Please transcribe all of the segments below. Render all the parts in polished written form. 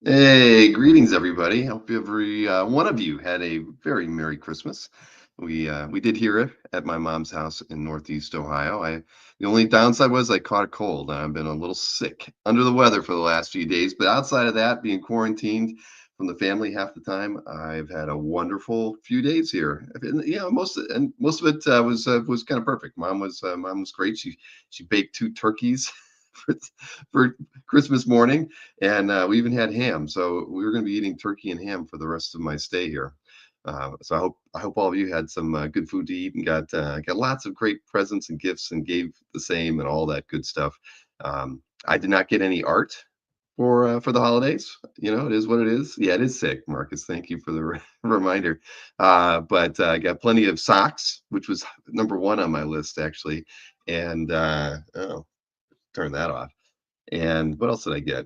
Hey, greetings, everybody. Hope every one of you had a very Merry Christmas. We did hear it at my mom's house in Northeast Ohio. The only downside was I caught a cold. I've been a little sick, under the weather for the last few days. But outside of that, being quarantined from the family half the time, I've had a wonderful few days here. Most of it was kind of perfect. Mom was great. She baked two turkeys for for Christmas morning, and we even had ham. So we were going to be eating turkey and ham for the rest of my stay here. So I hope all of you had some good food to eat and got lots of great presents and gifts and gave the same and all that good stuff. I did not get any art for the holidays. It is what it is. Yeah, it is sick, Marcus. Thank you for the reminder. But I got plenty of socks, which was number one on my list actually. And oh, turn that off. And what else did I get?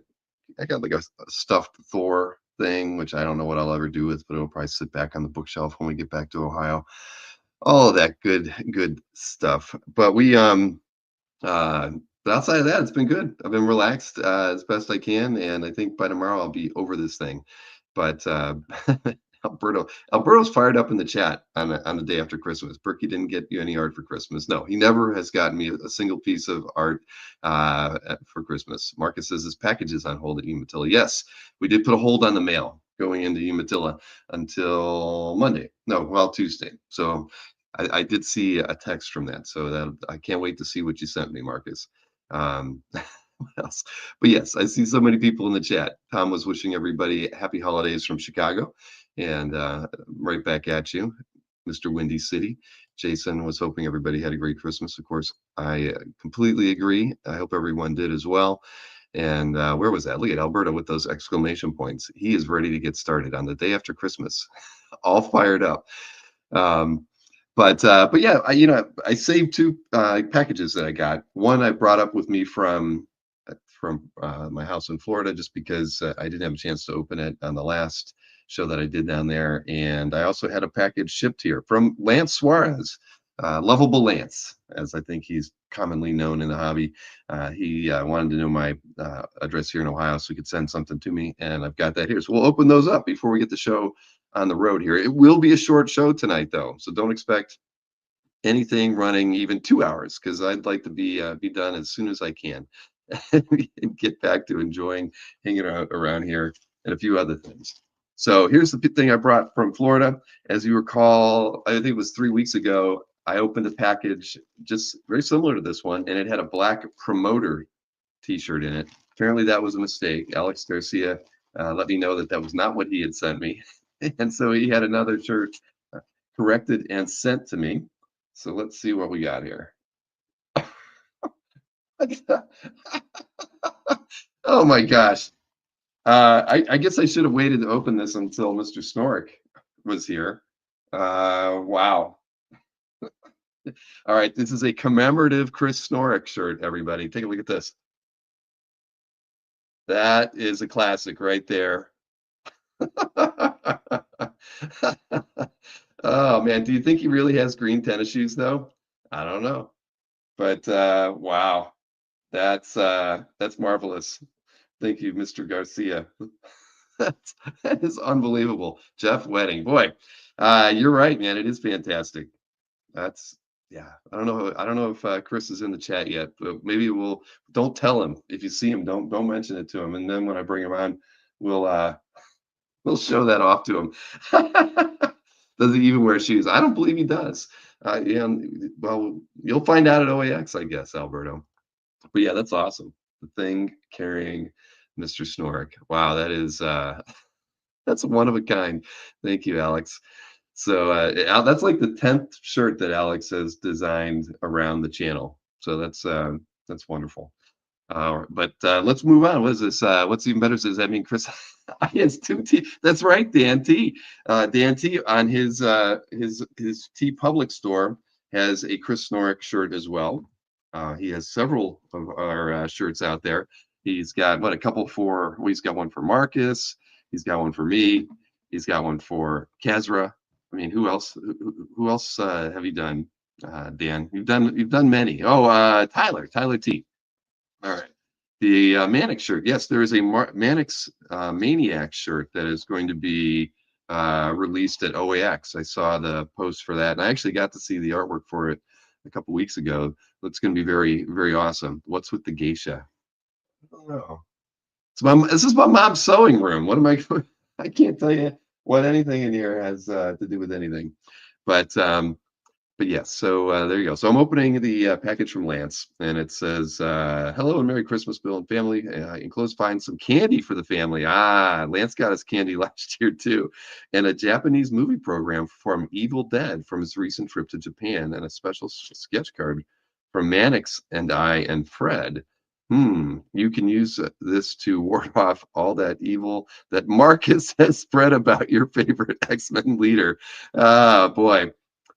I got like a stuffed Thor thing, which I don't know what I'll ever do with, but it'll probably sit back on the bookshelf when we get back to Ohio. All of that good stuff. Uh, but outside of that, it's been good. I've been relaxed as best I can, and I think by tomorrow I'll be over this thing. But Alberto's fired up in the chat on the day after Christmas. Berkey didn't get you any art for Christmas. No, he never has gotten me a single piece of art for Christmas. Marcus says his package is on hold at Umatilla. Yes, we did put a hold on the mail going into Umatilla until Monday. No, well, Tuesday. So I did see a text from that. So that I can't wait to see what you sent me, Marcus. What else? But yes, I see so many people in the chat. Tom was wishing everybody happy holidays from Chicago, and right back at you, Mr. Windy City. Jason was hoping everybody had a great Christmas. Of course, I completely agree. I hope everyone did as well. And where was that? Look at Alberta with those exclamation points. He is ready to get started on the day after Christmas, all fired up. Um, but yeah, I saved two packages that I got. One I brought up with me from my house in Florida, just because I didn't have a chance to open it on the last show that I did down there. And I also had a package shipped here from Lance Suarez, Lovable Lance, as I think he's commonly known in the hobby. He wanted to know my address here in Ohio so he could send something to me, and I've got that here. So we'll open those up before we get the show on the road here. It will be a short show tonight, though, so don't expect anything running even 2 hours, because I'd like to be done as soon as I can and get back to enjoying hanging out around here and a few other things. So here's the thing I brought from Florida. As you recall, I think it was 3 weeks ago, I opened a package just very similar to this one, and it had a black promoter T-shirt in it. Apparently, that was a mistake. Alex Garcia let me know that that was not what he had sent me, and so he had another shirt corrected and sent to me. So let's see what we got here. Oh my gosh. I guess I should have waited to open this until Mr. Snorek was here. Wow. All right, this is a commemorative Chris Snorek shirt, everybody. Take a look at this. That is a classic right there. Oh man, do you think he really has green tennis shoes though? I don't know. But wow, that's marvelous. Thank you, Mr. Garcia. That is unbelievable. Jeff Wedding. Boy, you're right, man. It is fantastic. That's yeah. I don't know if Chris is in the chat yet, but maybe we'll don't tell him if you see him. Don't mention it to him, and then when I bring him on, we'll uh we'll show that off to him. Does he even wear shoes? I don't believe he does. Yeah, well, you'll find out at OAX, I guess, Alberto. But yeah, that's awesome. The thing carrying Mr. Snorek. Wow, that is that's one of a kind. Thank you, Alex. So that's like the 10th shirt that Alex has designed around the channel. So that's wonderful. But let's move on. What is this? What's even better? Does that mean Chris has two T? That's right, Dan T. Dan T on his T Public store has a Chris Snorek shirt as well. He has several of our shirts out there. He's got what a couple for. Well, he's got one for Marcus. He's got one for me. He's got one for Kazra. I mean, who else? Who else have you done, Dan? You've done many. Oh, Tyler T. All right. The Manic shirt. Yes, there is a Manic's Maniac shirt that is going to be released at OAX. I saw the post for that, and I actually got to see the artwork for it a couple weeks ago. It's going to be very, very awesome. What's with the geisha? I don't know. This is my mom's sewing room. What am I? I can't tell you what anything in here has to do with anything. But yes, so there you go. So I'm opening the package from Lance, and it says, "Hello and Merry Christmas, Bill and family. Enclosed find some candy for the family." Ah, Lance got us candy last year too, and a Japanese movie program from Evil Dead from his recent trip to Japan, and a special sketch card from Mannix and I and Fred. You can use this to ward off all that evil that Marcus has spread about your favorite X-Men leader. Ah, boy.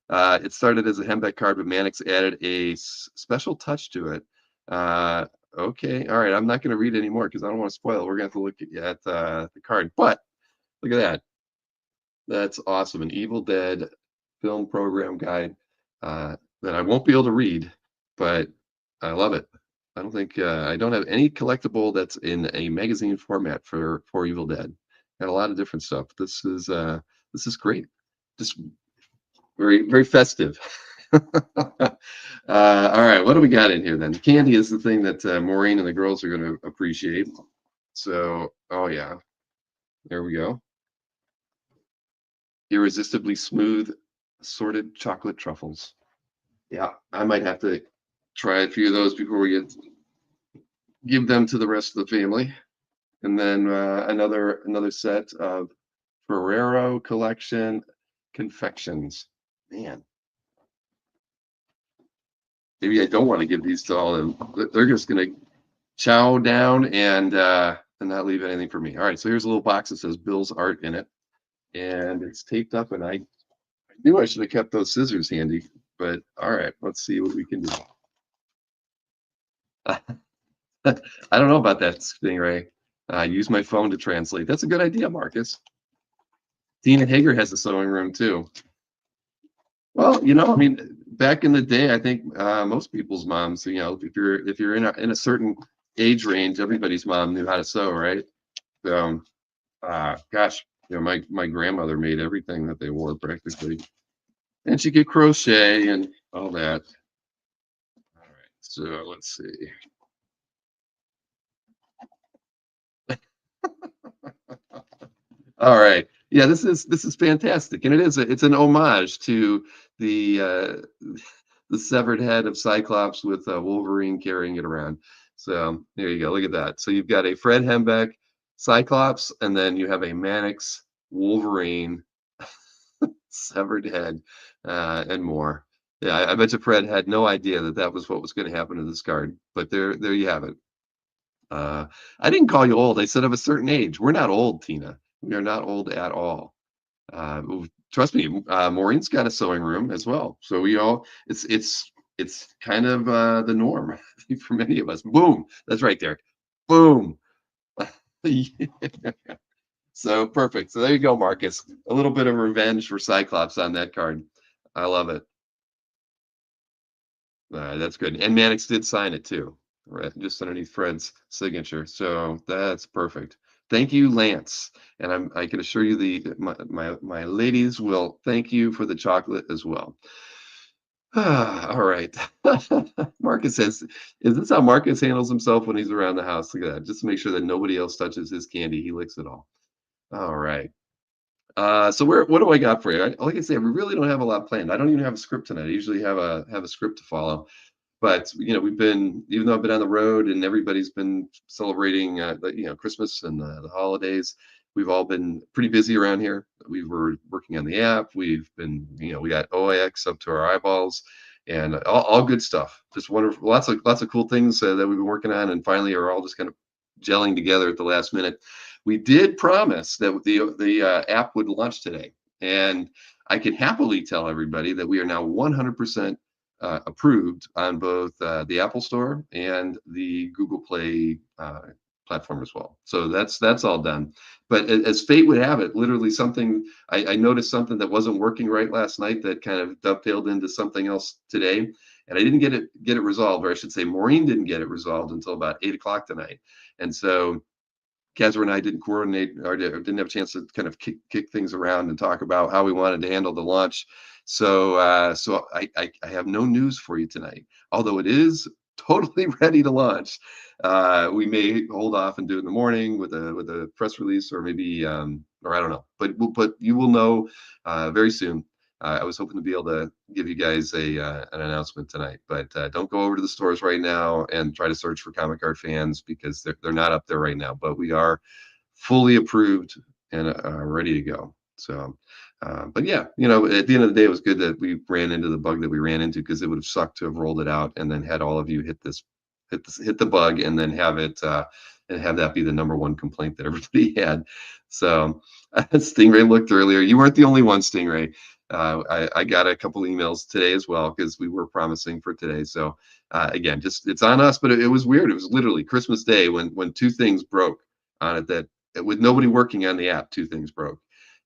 It started as a Hembeck card, but Mannix added a special touch to it. Uh, okay, all right. I'm not going to read anymore because I don't want to spoil it. We're going to have to look at the card. But look at that. That's awesome. An Evil Dead film program guide that I won't be able to read, but I love it. I don't have any collectible that's in a magazine format for Evil Dead. Got a lot of different stuff. This is great. Just very, very festive. All right, what do we got in here then? Candy is the thing that Maureen and the girls are going to appreciate. So, oh yeah, there we go. Irresistibly smooth, assorted chocolate truffles. Yeah, I might have to try a few of those before we give them to the rest of the family. And then another set of Ferrero collection confections. Man, maybe I don't want to give these to all of them. They're just gonna chow down and not leave anything for me. All right, so here's a little box that says Bill's art in it, and it's taped up. And I knew I should have kept those scissors handy, but all right, let's see what we can do. I don't know about that, Stingray. Use my phone to translate. That's a good idea, Marcus. Tina Hager has a sewing room too. Well, I mean, back in the day, I think most people's moms, if you're in a certain age range, everybody's mom knew how to sew, right? So, gosh, my grandmother made everything that they wore practically, and she could crochet and all that. All right, so let's see. All right, yeah, this is fantastic, and it's an homage to the severed head of Cyclops with Wolverine carrying it around. So there you go. Look at that. So you've got a Fred Hembeck Cyclops, and then you have a Mannix Wolverine severed head, and more. Yeah, I bet you Fred had no idea that that was what was going to happen to this card. But there you have it. I didn't call you old. I said of a certain age. We're not old, Tina. We are not old at all. Trust me, Maureen's got a sewing room as well. So we all it's kind of the norm for many of us. Boom. That's right there. Boom. So perfect. So there you go, Marcus. A little bit of revenge for Cyclops on that card. I love it. That's good. And Mannix did sign it too, right? Just underneath Fred's signature. So that's perfect. Thank you, Lance. And I can assure you my ladies will thank you for the chocolate as well. All right. Marcus says, is this how Marcus handles himself when he's around the house? Look at that. Just to make sure that nobody else touches his candy. He licks it all. All right. So what do I got for you? Like I say, we really don't have a lot planned. I don't even have a script tonight. I usually have a script to follow. But we've been, even though I've been on the road and everybody's been celebrating Christmas and the holidays, we've all been pretty busy around here. We were working on the app. We've been, we got OAX up to our eyeballs, and all good stuff. Just wonderful, lots of cool things that we've been working on, and finally are all just kind of gelling together at the last minute. We did promise that the app would launch today, and I can happily tell everybody that we are now 100% approved on both the Apple Store and the Google Play platform as well. So that's all done. But as fate would have it, literally something I noticed something that wasn't working right last night that kind of dovetailed into something else today, and I didn't get it resolved, or I should say, Maureen didn't get it resolved until about 8 o'clock tonight, and so Kazra and I didn't coordinate or didn't have a chance to kind of kick things around and talk about how we wanted to handle the launch. So I have no news for you tonight, although it is totally ready to launch. We may hold off and do it in the morning with a press release, or maybe or I don't know, but you will know very soon. I was hoping to be able to give you guys a an announcement tonight, but don't go over to the stores right now and try to search for Comic Card Fans because they're not up there right now. But we are fully approved and ready to go. So, but yeah, at the end of the day, it was good that we ran into the bug that we ran into, because it would have sucked to have rolled it out and then had all of you hit the bug and then have it and have that be the number one complaint that everybody had. So, Stingray looked earlier. You weren't the only one, Stingray. I got a couple emails today as well, because we were promising for today. So again, just it's on us, but it was weird. It was literally Christmas Day when two things broke on it, that with nobody working on the app, two things broke.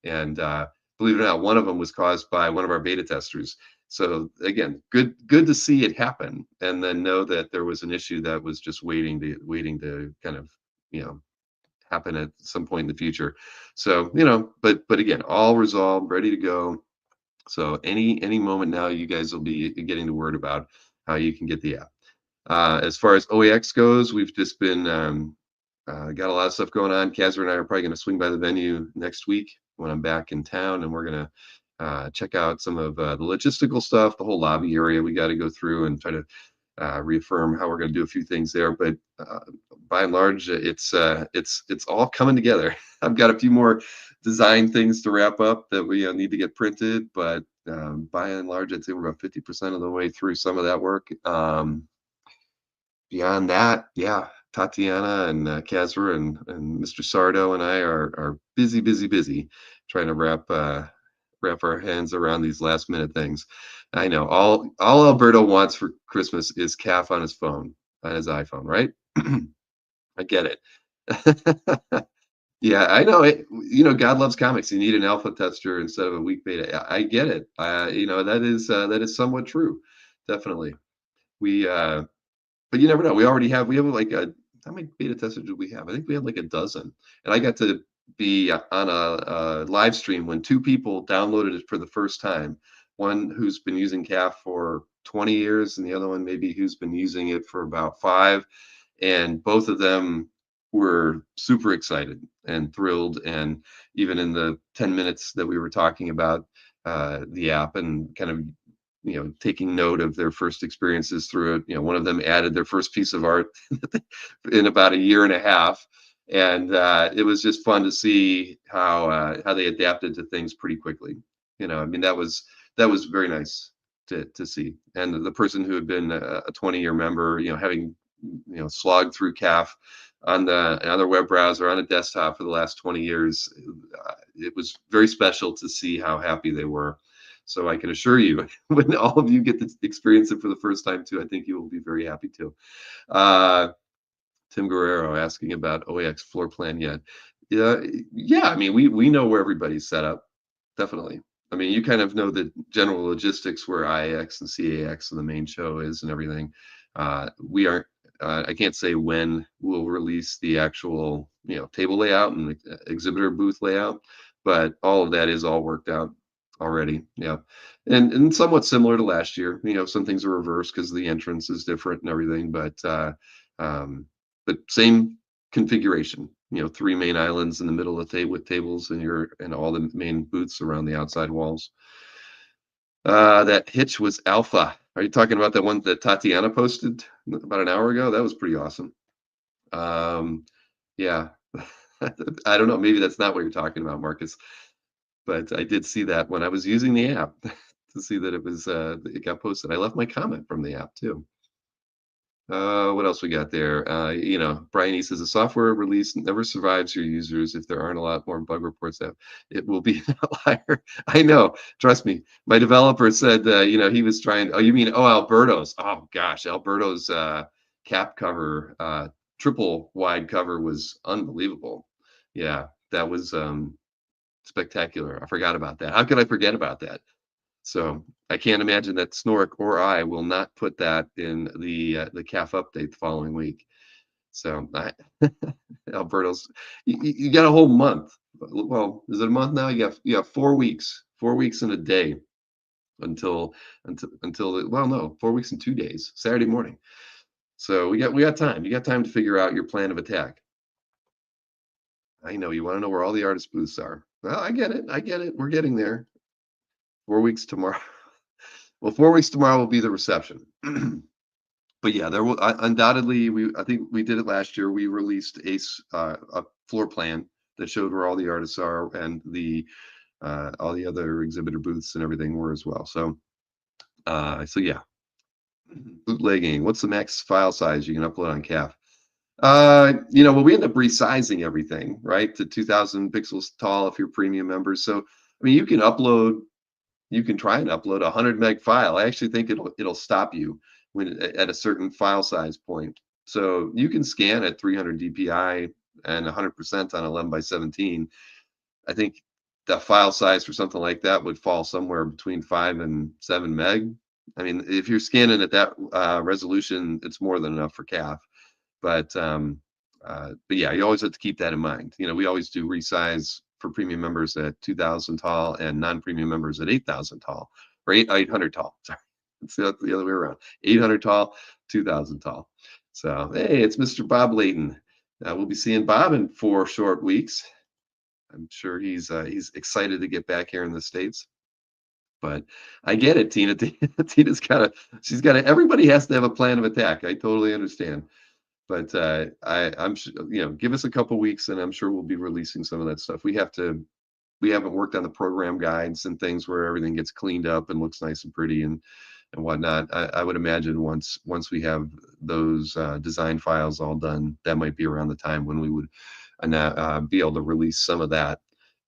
And believe it or not, one of them was caused by one of our beta testers. So again, good to see it happen, and then know that there was an issue that was just waiting to kind of happen at some point in the future. So but again, all resolved, ready to go. So any moment now, you guys will be getting the word about how you can get the app. As far as OAX goes, we've just been got a lot of stuff going on. Kazra and I are probably going to swing by the venue next week when I'm back in town, and we're going to check out some of the logistical stuff, the whole lobby area we got to go through and try to reaffirm how we're going to do a few things there. But by and large, it's all coming together. I've got a few more design things to wrap up that we need to get printed, but by and large, I'd say we're about 50% of the way through some of that work. Beyond that, yeah, Tatiana and Kazra and Mr. Sardo and I are busy trying to wrap our hands around these last minute things. I know all Alberto wants for Christmas is calf on his phone, on his iPhone, right? I get it. Yeah, I know it. God loves comics. You need an alpha tester instead of a weak beta. I get it. That is somewhat true. Definitely. We but you never know. We have like how many beta testers do we have? I think we had like a dozen. And I got to be on a live stream when two people downloaded it for the first time. One who's been using CAF for 20 years, and the other one maybe who's been using it for about 5. And both of them were super excited and thrilled. And even in the 10 minutes that we were talking about the app and kind of taking note of their first experiences through it. One of them added their first piece of art in about a year and a half, and it was just fun to see how they adapted to things pretty quickly. I mean, that was very nice to see. And the person who had been a 20-year member, having slogged through CAF on the web browser on a desktop for the last 20 years, it was very special to see how happy they were. So I can assure you, when all of you get to experience it for the first time too, I think you will be very happy too. Uh, Tim Guerrero asking about OAX floor plan yet? Yeah. I mean, we know where everybody's set up. Definitely. I mean, you kind of know the general logistics where IAX and CAX and the main show is and everything. We aren't. I can't say when we'll release the actual, table layout and the exhibitor booth layout, but all of that is all worked out already. Yeah, and somewhat similar to last year. Some things are reversed because the entrance is different and everything, um, but same configuration. 3 main islands in the middle of the table with tables and all the main booths around the outside walls. That hitch was alpha. Are you talking about that one that Tatiana posted about an hour ago? That was pretty awesome. Yeah. I don't know. Maybe that's not what you're talking about, Marcus. But I did see that when I was using the app to see that it got posted. I left my comment from the app too. What else we got there? Brian E says a software release never survives your users if there aren't a lot more bug reports out. It will be an outlier. I know. Trust me. My developer said, he was trying. Oh, you mean Alberto's? Oh gosh, Alberto's cap cover triple wide cover was unbelievable. Yeah, that was spectacular. I forgot about that. How could I forget about that? So I can't imagine that Snorek or I will not put that in the calf update the following week. So Alberto's, you got a whole month. Well, is it a month now? You have 4 weeks, 4 weeks and a day until well, no, 4 weeks and 2 days, Saturday morning. So we got time. You got time to figure out your plan of attack. I know you want to know where all the artist booths are. Well, I get it. I get it. We're getting there. 4 weeks tomorrow. Well, 4 weeks tomorrow will be the reception. But yeah, there will undoubtedly. I think we did it last year. We released a floor plan that showed where all the artists are and the all the other exhibitor booths and everything were as well. So yeah, bootlegging. What's the max file size you can upload on CAF? Well, we end up resizing everything, right, to 2,000 pixels tall if you're premium members. So, I mean, you can try and upload a 100 meg file. I actually think it'll stop you when at a certain file size point. So you can scan at 300 DPI and 100% on 11 by 17. I think the file size for something like that would fall somewhere between 5 and 7 meg. I mean, if you're scanning at that resolution, it's more than enough for CAF. But yeah, you always have to keep that in mind. We always do resize for premium members at 2,000 tall and non-premium members at 8,000 tall or 800 tall. Sorry, it's the other way around. 800 tall, 2,000 tall. So hey, it's Mr. Bob Layton. We'll be seeing Bob in 4 short weeks. I'm sure he's excited to get back here in the States. But I get it, Tina. Tina's she's got to. Everybody has to have a plan of attack. I totally understand. But I'm sure, give us a couple weeks, and I'm sure we'll be releasing some of that stuff. We haven't worked on the program guides and things where everything gets cleaned up and looks nice and pretty and whatnot. I would imagine once we have those design files all done, that might be around the time when we would be able to release some of that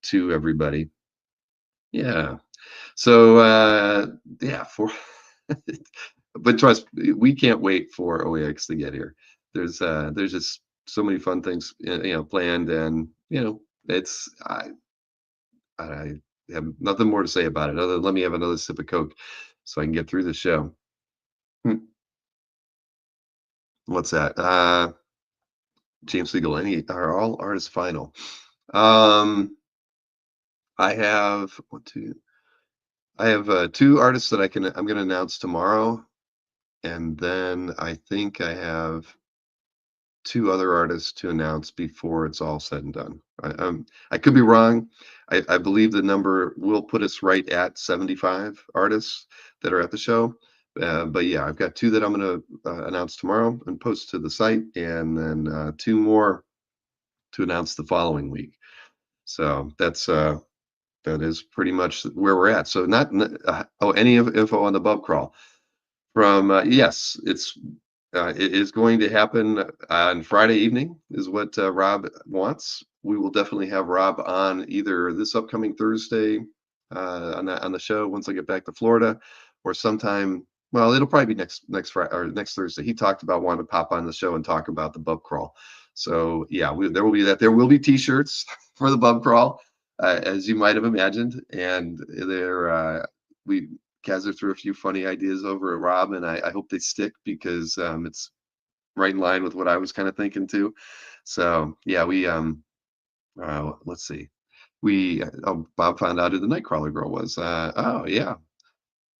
to everybody. Yeah. So yeah, but trust me, we can't wait for OAX to get here. There's just so many fun things planned, and it's I have nothing more to say about it other than let me have another sip of Coke so I can get through the show. Hmm, What's that? James Siegel, any are all artists final? Um, I have one, two. I have two artists that I'm going to announce tomorrow, and then I think I have two other artists to announce before it's all said and done. I could be wrong. I believe the number will put us right at 75 artists that are at the show. But yeah, I've got two that I'm going to announce tomorrow and post to the site, and then two more to announce the following week. So that is pretty much where we're at. So not any info on the bub crawl. From yes, it is going to happen on Friday evening, is what Rob wants. We will definitely have Rob on either this upcoming Thursday on the show once I get back to Florida, or sometime. Well, it'll probably be next Friday or next Thursday. He talked about wanting to pop on the show and talk about the bub crawl. So yeah, there will be that. There will be T-shirts for the bub crawl, as you might have imagined, and we Kazzer threw a few funny ideas over at Rob, and I hope they stick because it's right in line with what I was kind of thinking too. So yeah, we let's see, Bob found out who the Nightcrawler girl was. Oh yeah,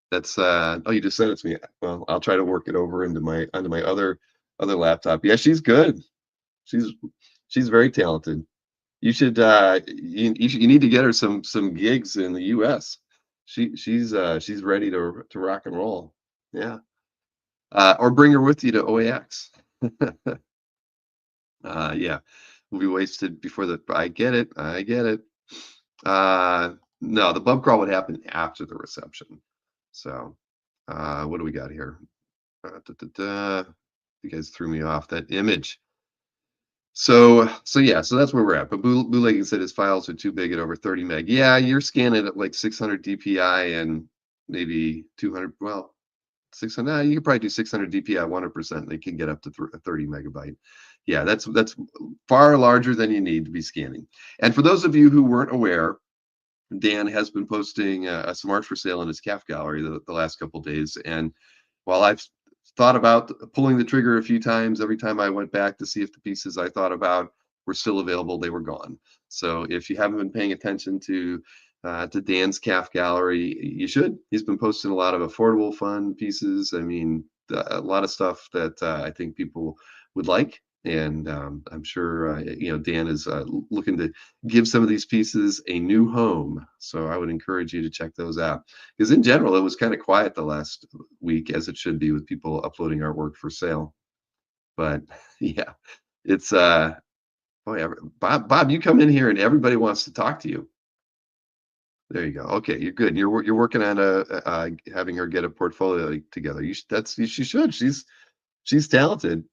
that's oh, you just sent it to me. Well, I'll try to work it over onto my other laptop. Yeah, she's good. She's she's very talented. You need to get her some gigs in the US. She's ready to rock and roll. Yeah. Or bring her with you to OAX. Yeah. We'll be wasted before I get it. I get it. No, the bub crawl would happen after the reception. So what do we got here? You guys threw me off that image. So yeah, so that's where we're at. But Bootlegging said his files are too big at over 30 meg. Yeah, you're scanning at like 600 DPI and maybe 200. Well, 600. You could probably do 600 DPI 100%. They can get up to 30 megabyte. Yeah, that's far larger than you need to be scanning. And for those of you who weren't aware, Dan has been posting some art for sale in his calf gallery the last couple of days. And while I've thought about pulling the trigger a few times, every time I went back to see if the pieces I thought about were still available, they were gone. So if you haven't been paying attention to Dan's calf gallery, you should. He's been posting a lot of affordable, fun pieces. I mean, a lot of stuff that I think people would like. And I'm sure Dan is looking to give some of these pieces a new home. So I would encourage you to check those out. Because in general, it was kind of quiet the last week, as it should be, with people uploading artwork for sale. But yeah, it's oh yeah, Bob, you come in here and everybody wants to talk to you. There you go. Okay, you're good. You're working on having her get a portfolio together. She should. She's talented.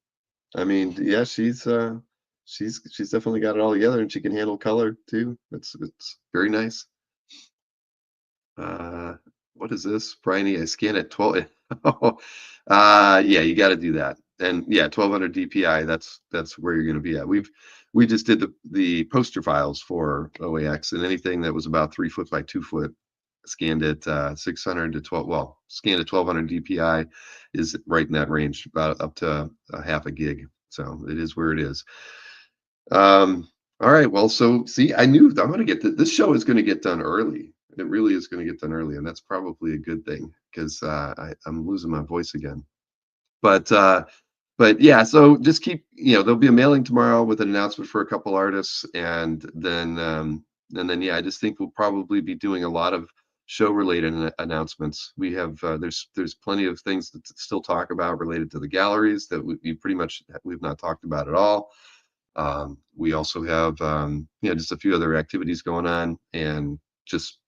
I mean, yeah, she's definitely got it all together, and she can handle color too. It's very nice. Uh, what is this? Bryony, I scan at 12. Yeah, you got to do that. And yeah, 1200 DPI, that's where you're going to be at. We just did the poster files for OAX, and anything that was about 3 foot by 2 foot scanned at 600 to 12, well, scanned at 1200 DPI is right in that range, about up to a half a gig. So it is where it is. All right. Well, so see, I knew I'm going to this show is going to get done early. It really is going to get done early, and that's probably a good thing because I'm losing my voice again. But yeah, so just keep, there'll be a mailing tomorrow with an announcement for a couple artists, and then yeah, I just think we'll probably be doing a lot of show related announcements. We have there's plenty of things to still talk about related to the galleries that we've not talked about at all. We also have just a few other activities going on, and just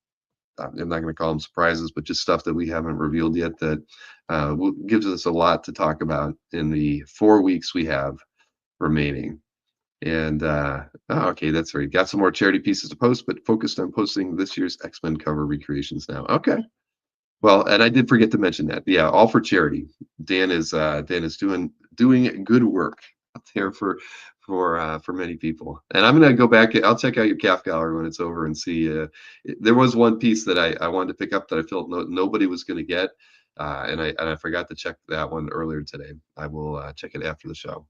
I'm not going to call them surprises, but just stuff that we haven't revealed yet that gives us a lot to talk about in the 4 weeks we have remaining. And okay, that's right. Got some more charity pieces to post, but focused on posting this year's X-Men cover recreations now. Okay. Well, and I did forget to mention that. Yeah, all for charity. Dan is doing good work out there for many people. And I'm gonna go back. I'll check out your calf gallery when it's over and see. There was one piece that I wanted to pick up that I felt nobody was gonna get, and I forgot to check that one earlier today. I will check it after the show.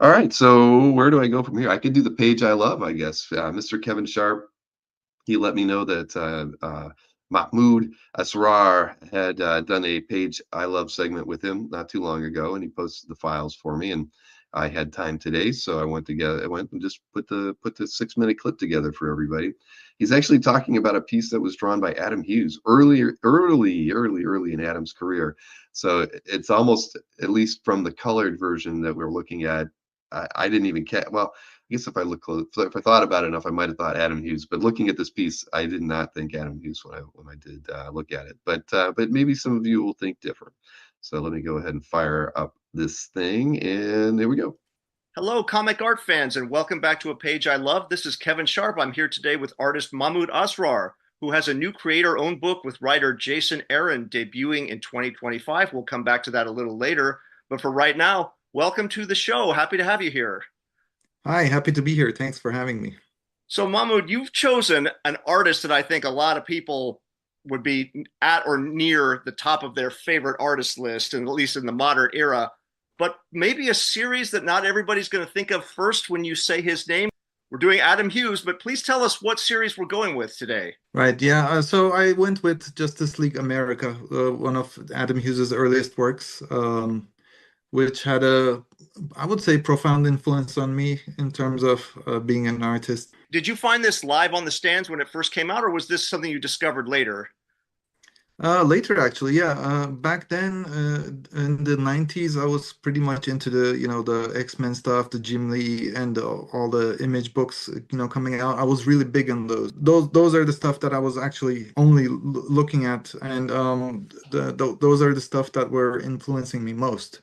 All right, so where do I go from here? I could do the page I love, I guess. Mr. Kevin Sharp, he let me know that Mahmoud Asrar had done a page I love segment with him not too long ago, and he posted the files for me. And I had time today, so I went and just put the 6 minute clip together for everybody. He's actually talking about a piece that was drawn by Adam Hughes early in Adam's career. So it's almost, at least from the colored version that we're looking at, I didn't even catch. Well, I guess if I look close, if I thought about it enough, I might have thought Adam Hughes. But looking at this piece, I did not think Adam Hughes when I did look at it. But maybe some of you will think different. So let me go ahead and fire up this thing, and there we go. Hello, comic art fans, and welcome back to A Page I Love. This is Kevin Sharp. I'm here today with artist Mahmoud Asrar, who has a new creator-owned book with writer Jason Aaron debuting in 2025. We'll come back to that a little later. But for right now, welcome to the show. Happy to have you here. Hi, happy to be here. Thanks for having me. So, Mahmoud, you've chosen an artist that I think a lot of people would be at or near the top of their favorite artist list, and at least in the modern era, but maybe a series that not everybody's going to think of first when you say his name. We're doing Adam Hughes, but please tell us what series we're going with today. Right, yeah. So I went with Justice League America, one of Adam Hughes's earliest works, which had I would say, profound influence on me in terms of being an artist. Did you find this live on the stands when it first came out, or was this something you discovered later? Later, actually, yeah. Back then, in the 90s, I was pretty much into the X-Men stuff, the Jim Lee, and all the Image books, coming out. I was really big on those. Those are the stuff that I was actually only looking at, and those are the stuff that were influencing me most.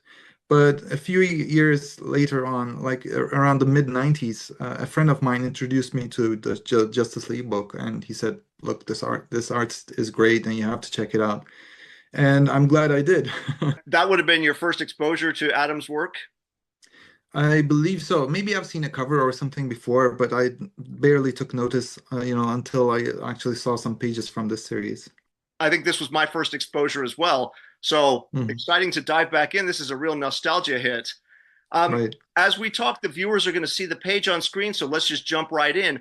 But a few years later on, like around the mid 90s, a friend of mine introduced me to the Justice League book, and he said, "Look, this art is great, and you have to check it out." And I'm glad I did. That would have been your first exposure to Adam's work? I believe so. Maybe I've seen a cover or something before, but I barely took notice, until I actually saw some pages from this series. I think this was my first exposure as well. So Mhm. exciting to dive back in. This is a real nostalgia hit. Um, Right. as we talk, the viewers are going to see the page on screen. So let's just jump right in.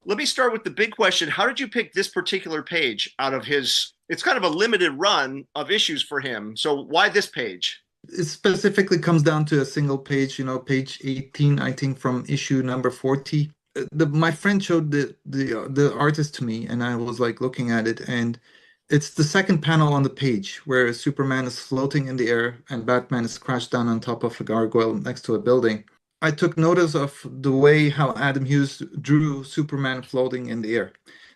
Let me start with the big question. How did you pick this particular page out of his? It's kind of a limited run of issues for him. So why this page? It specifically comes down to a single page, page 18, I think, from issue number 40. My friend showed the artist to me, and I was like looking at it, and it's the second panel on the page where Superman is floating in the air and Batman is crashed down on top of a gargoyle next to a building. I took notice of the way how Adam Hughes drew Superman floating in the air.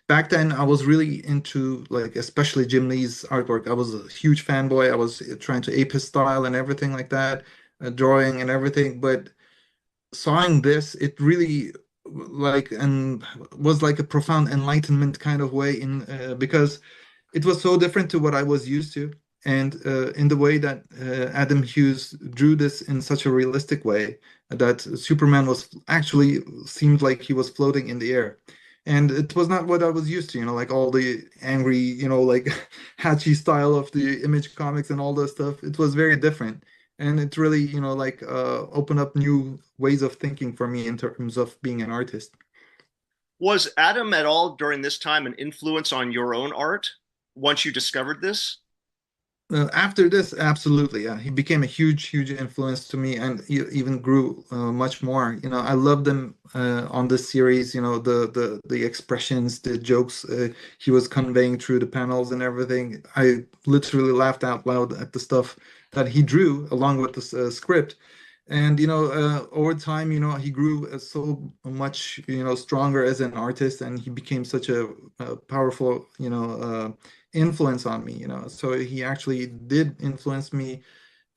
Back then, I was really into, like, especially Jim Lee's artwork. I was a huge fanboy. I was trying to ape his style and everything like that, drawing and everything. But seeing this, it really and was like a profound enlightenment kind of way in because it was so different to what I was used to. And in the way that Adam Hughes drew this in such a realistic way, that Superman was actually seemed like he was floating in the air. And it was not what I was used to, like all the angry, like hatchy style of the Image comics and all that stuff. It was very different. And it really, like opened up new ways of thinking for me in terms of being an artist. Was Adam at all during this time an influence on your own art once you discovered this? After this, absolutely, yeah, he became a huge, huge influence to me, and he even grew much more. I loved him on this series. The expressions, the jokes he was conveying through the panels and everything. I literally laughed out loud at the stuff that he drew along with the script. And over time, he grew so much, stronger as an artist, and he became such a powerful, influence on me. So he actually did influence me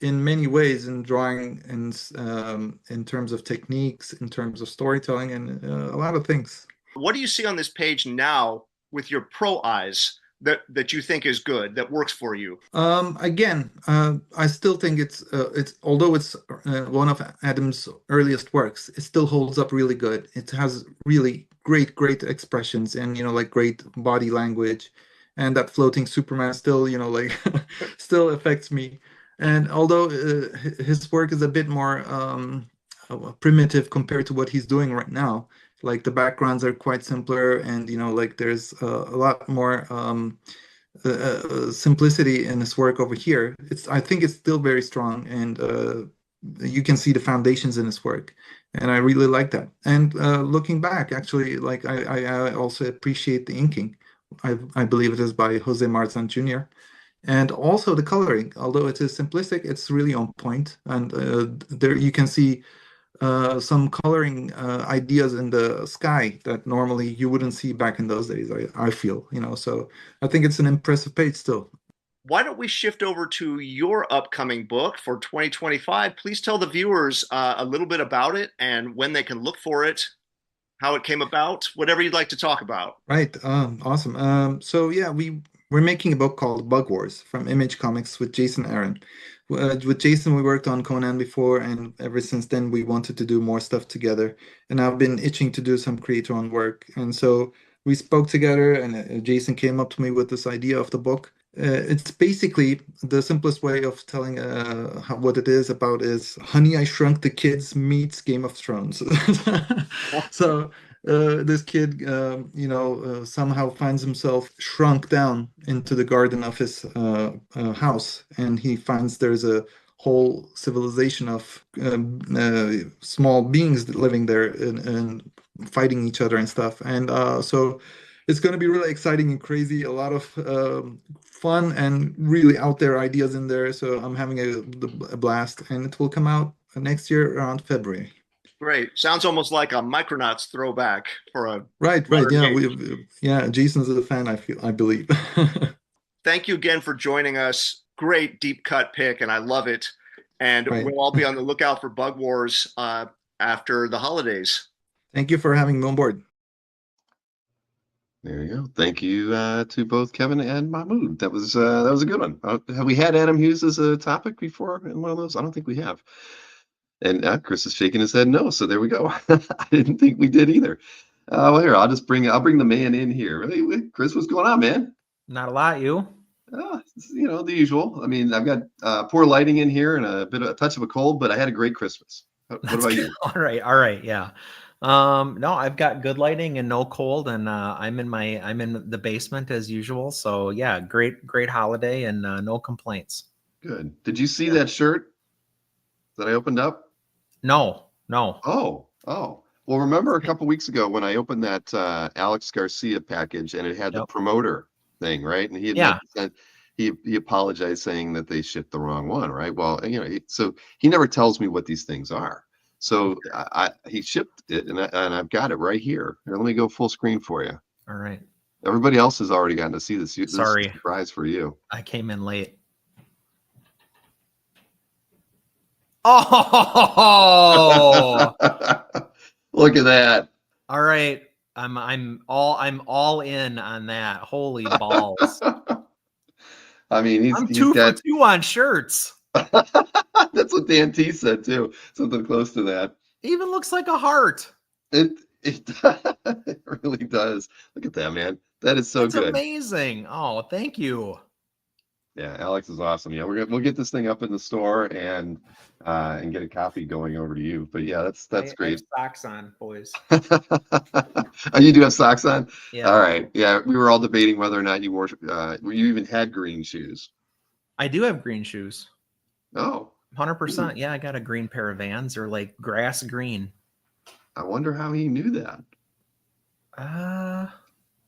in many ways in drawing and in terms of techniques, in terms of storytelling, and a lot of things. What do you see on this page now with your pro eyes that you think is good, that works for you? Again, I still think it's although it's one of Adam's earliest works, it still holds up really good. It has really great, great expressions and like great body language, and that floating Superman still like still affects me. And although his work is a bit more primitive compared to what he's doing right now, like the backgrounds are quite simpler, and like there's a lot more. Simplicity in his work over here. I think it's still very strong, and you can see the foundations in his work, and I really like that. And looking back, actually, like I also appreciate the inking. I believe it is by Jose Marzan Jr. And also the coloring, although it is simplistic, it's really on point. And there you can see some coloring ideas in the sky that normally you wouldn't see back in those days, I feel, so I think it's an impressive page still. Why don't we shift over to your upcoming book for 2025? Please tell the viewers a little bit about it and when they can look for it, how it came about, whatever you'd like to talk about. Right. Awesome. So yeah, we're making a book called Bug Wars from Image Comics with Jason Aaron. With Jason, we worked on Conan before, and ever since then, we wanted to do more stuff together. And I've been itching to do some creator-owned work. And so we spoke together, and Jason came up to me with this idea of the book. It's basically the simplest way of telling what it is about is Honey, I Shrunk the Kids meets Game of Thrones. So this kid, somehow finds himself shrunk down into the garden of his house, and he finds there's a whole civilization of small beings living there and fighting each other and stuff. And so it's going to be really exciting and crazy. A lot of fun and really out there ideas in there. So I'm having a blast, and it will come out next year around February. Great. Sounds almost like a Micronauts throwback for a Right, right. modern Yeah, game. yeah, Jason's a fan, I believe. Thank you again for joining us. Great deep cut pick, and I love it. And Right. we'll all be on the lookout for Bug Wars after the holidays. Thank you for having me on board. There you go. Thank you to both Kevin and Mahmood. That was a good one. Have we had Adam Hughes as a topic before in one of those? I don't think we have. And Chris is shaking his head no. So there we go. I didn't think we did either. Well, here, I'll bring the man in here. Hey, Chris, what's going on, man? Not a lot, you? The usual. I mean, I've got poor lighting in here and a touch of a cold, but I had a great Christmas. What about you? All right, yeah. No, I've got good lighting and no cold, and I'm in the basement as usual. So yeah, great holiday and no complaints. Good. Did you see that shirt that I opened up? No. Oh. Well, remember a couple weeks ago when I opened that Alex Garcia package and it had the promoter thing, right? And he had he apologized saying that they shipped the wrong one, right? Well, so he never tells me what these things are. So he shipped it, and I've got it right here. Here, let me go full screen for you. All right. Everybody else has already gotten to see this. Sorry. This is a surprise for you. I came in late. Oh, look at that. All right. I'm all in on that. Holy balls. I mean, I'm 2 for 2 on shirts. That's what Dan T said too. Something close to that. Even looks like a heart. It really does. Look at that, man. That is so good. It's amazing. Oh, thank you. Yeah, Alex is awesome. Yeah, we'll get this thing up in the store and get a copy going over to you. But yeah, that's great. I have socks on, boys. Oh, you do have socks on? Yeah. All right. Yeah, we were all debating whether or not you wore you even had green shoes. I do have green shoes. Oh. 100%. Yeah, I got a green pair of Vans. They're like grass green. I wonder how he knew that.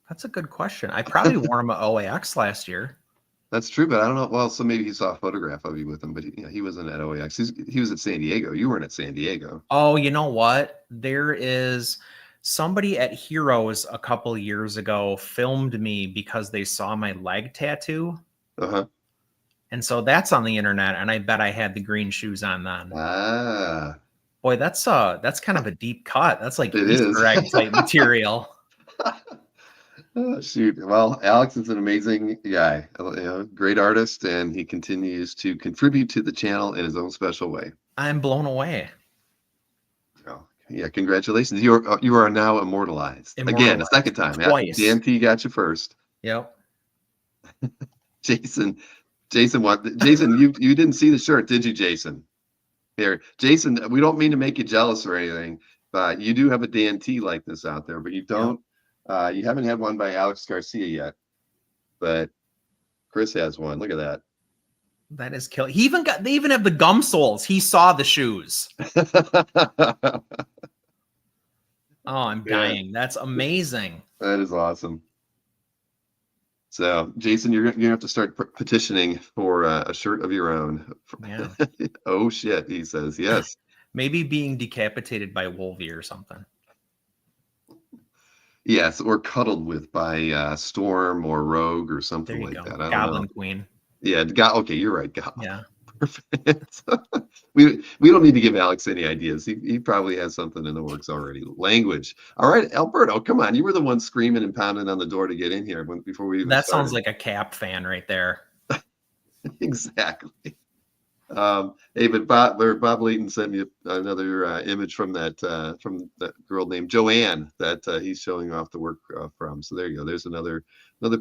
That's a good question. I probably wore them at OAX last year. That's true, but I don't know. Well, so maybe he saw a photograph of you with him, but he wasn't at OAX. He was at San Diego. You weren't at San Diego. Oh, you know what? There is somebody at Heroes a couple of years ago filmed me because they saw my leg tattoo. Uh-huh. And so that's on the internet, and I bet I had the green shoes on then. Ah. Boy, that's kind of a deep cut. That's like it Easter is. egg type material. Oh, shoot. Well, Alex is an amazing guy, great artist, and he continues to contribute to the channel in his own special way. I'm blown away. Oh, yeah, congratulations. You are now immortalized. Again, a second time. Twice. DMT got you first. Yep. Jason, you didn't see the shirt, did you, Jason? Here, Jason, we don't mean to make you jealous or anything, but you do have a DNT like this out there, but you don't. You haven't had one by Alex Garcia yet, but Chris has one. Look at that. That is killer. They even have the gum soles. He saw the shoes. Oh, I'm dying. That's amazing. That is awesome. So, Jason, you're gonna have to start petitioning for a shirt of your own. Yeah. Oh shit, he says yes. Maybe being decapitated by Wolvie or something. Yes, or cuddled with by Storm or Rogue or something like that. I don't Goblin know. Queen. Yeah, okay, you're right. Goblin. Yeah. Perfect. we don't need to give Alex any ideas. He probably has something in the works already. Language. All right, Alberto, come on. You were the one screaming and pounding on the door to get in here before we even That started. sounds like a Cap fan right there. Exactly. Hey, but Bob Layton sent me another image from that girl named Joanne that he's showing off the work from. So there you go. There's another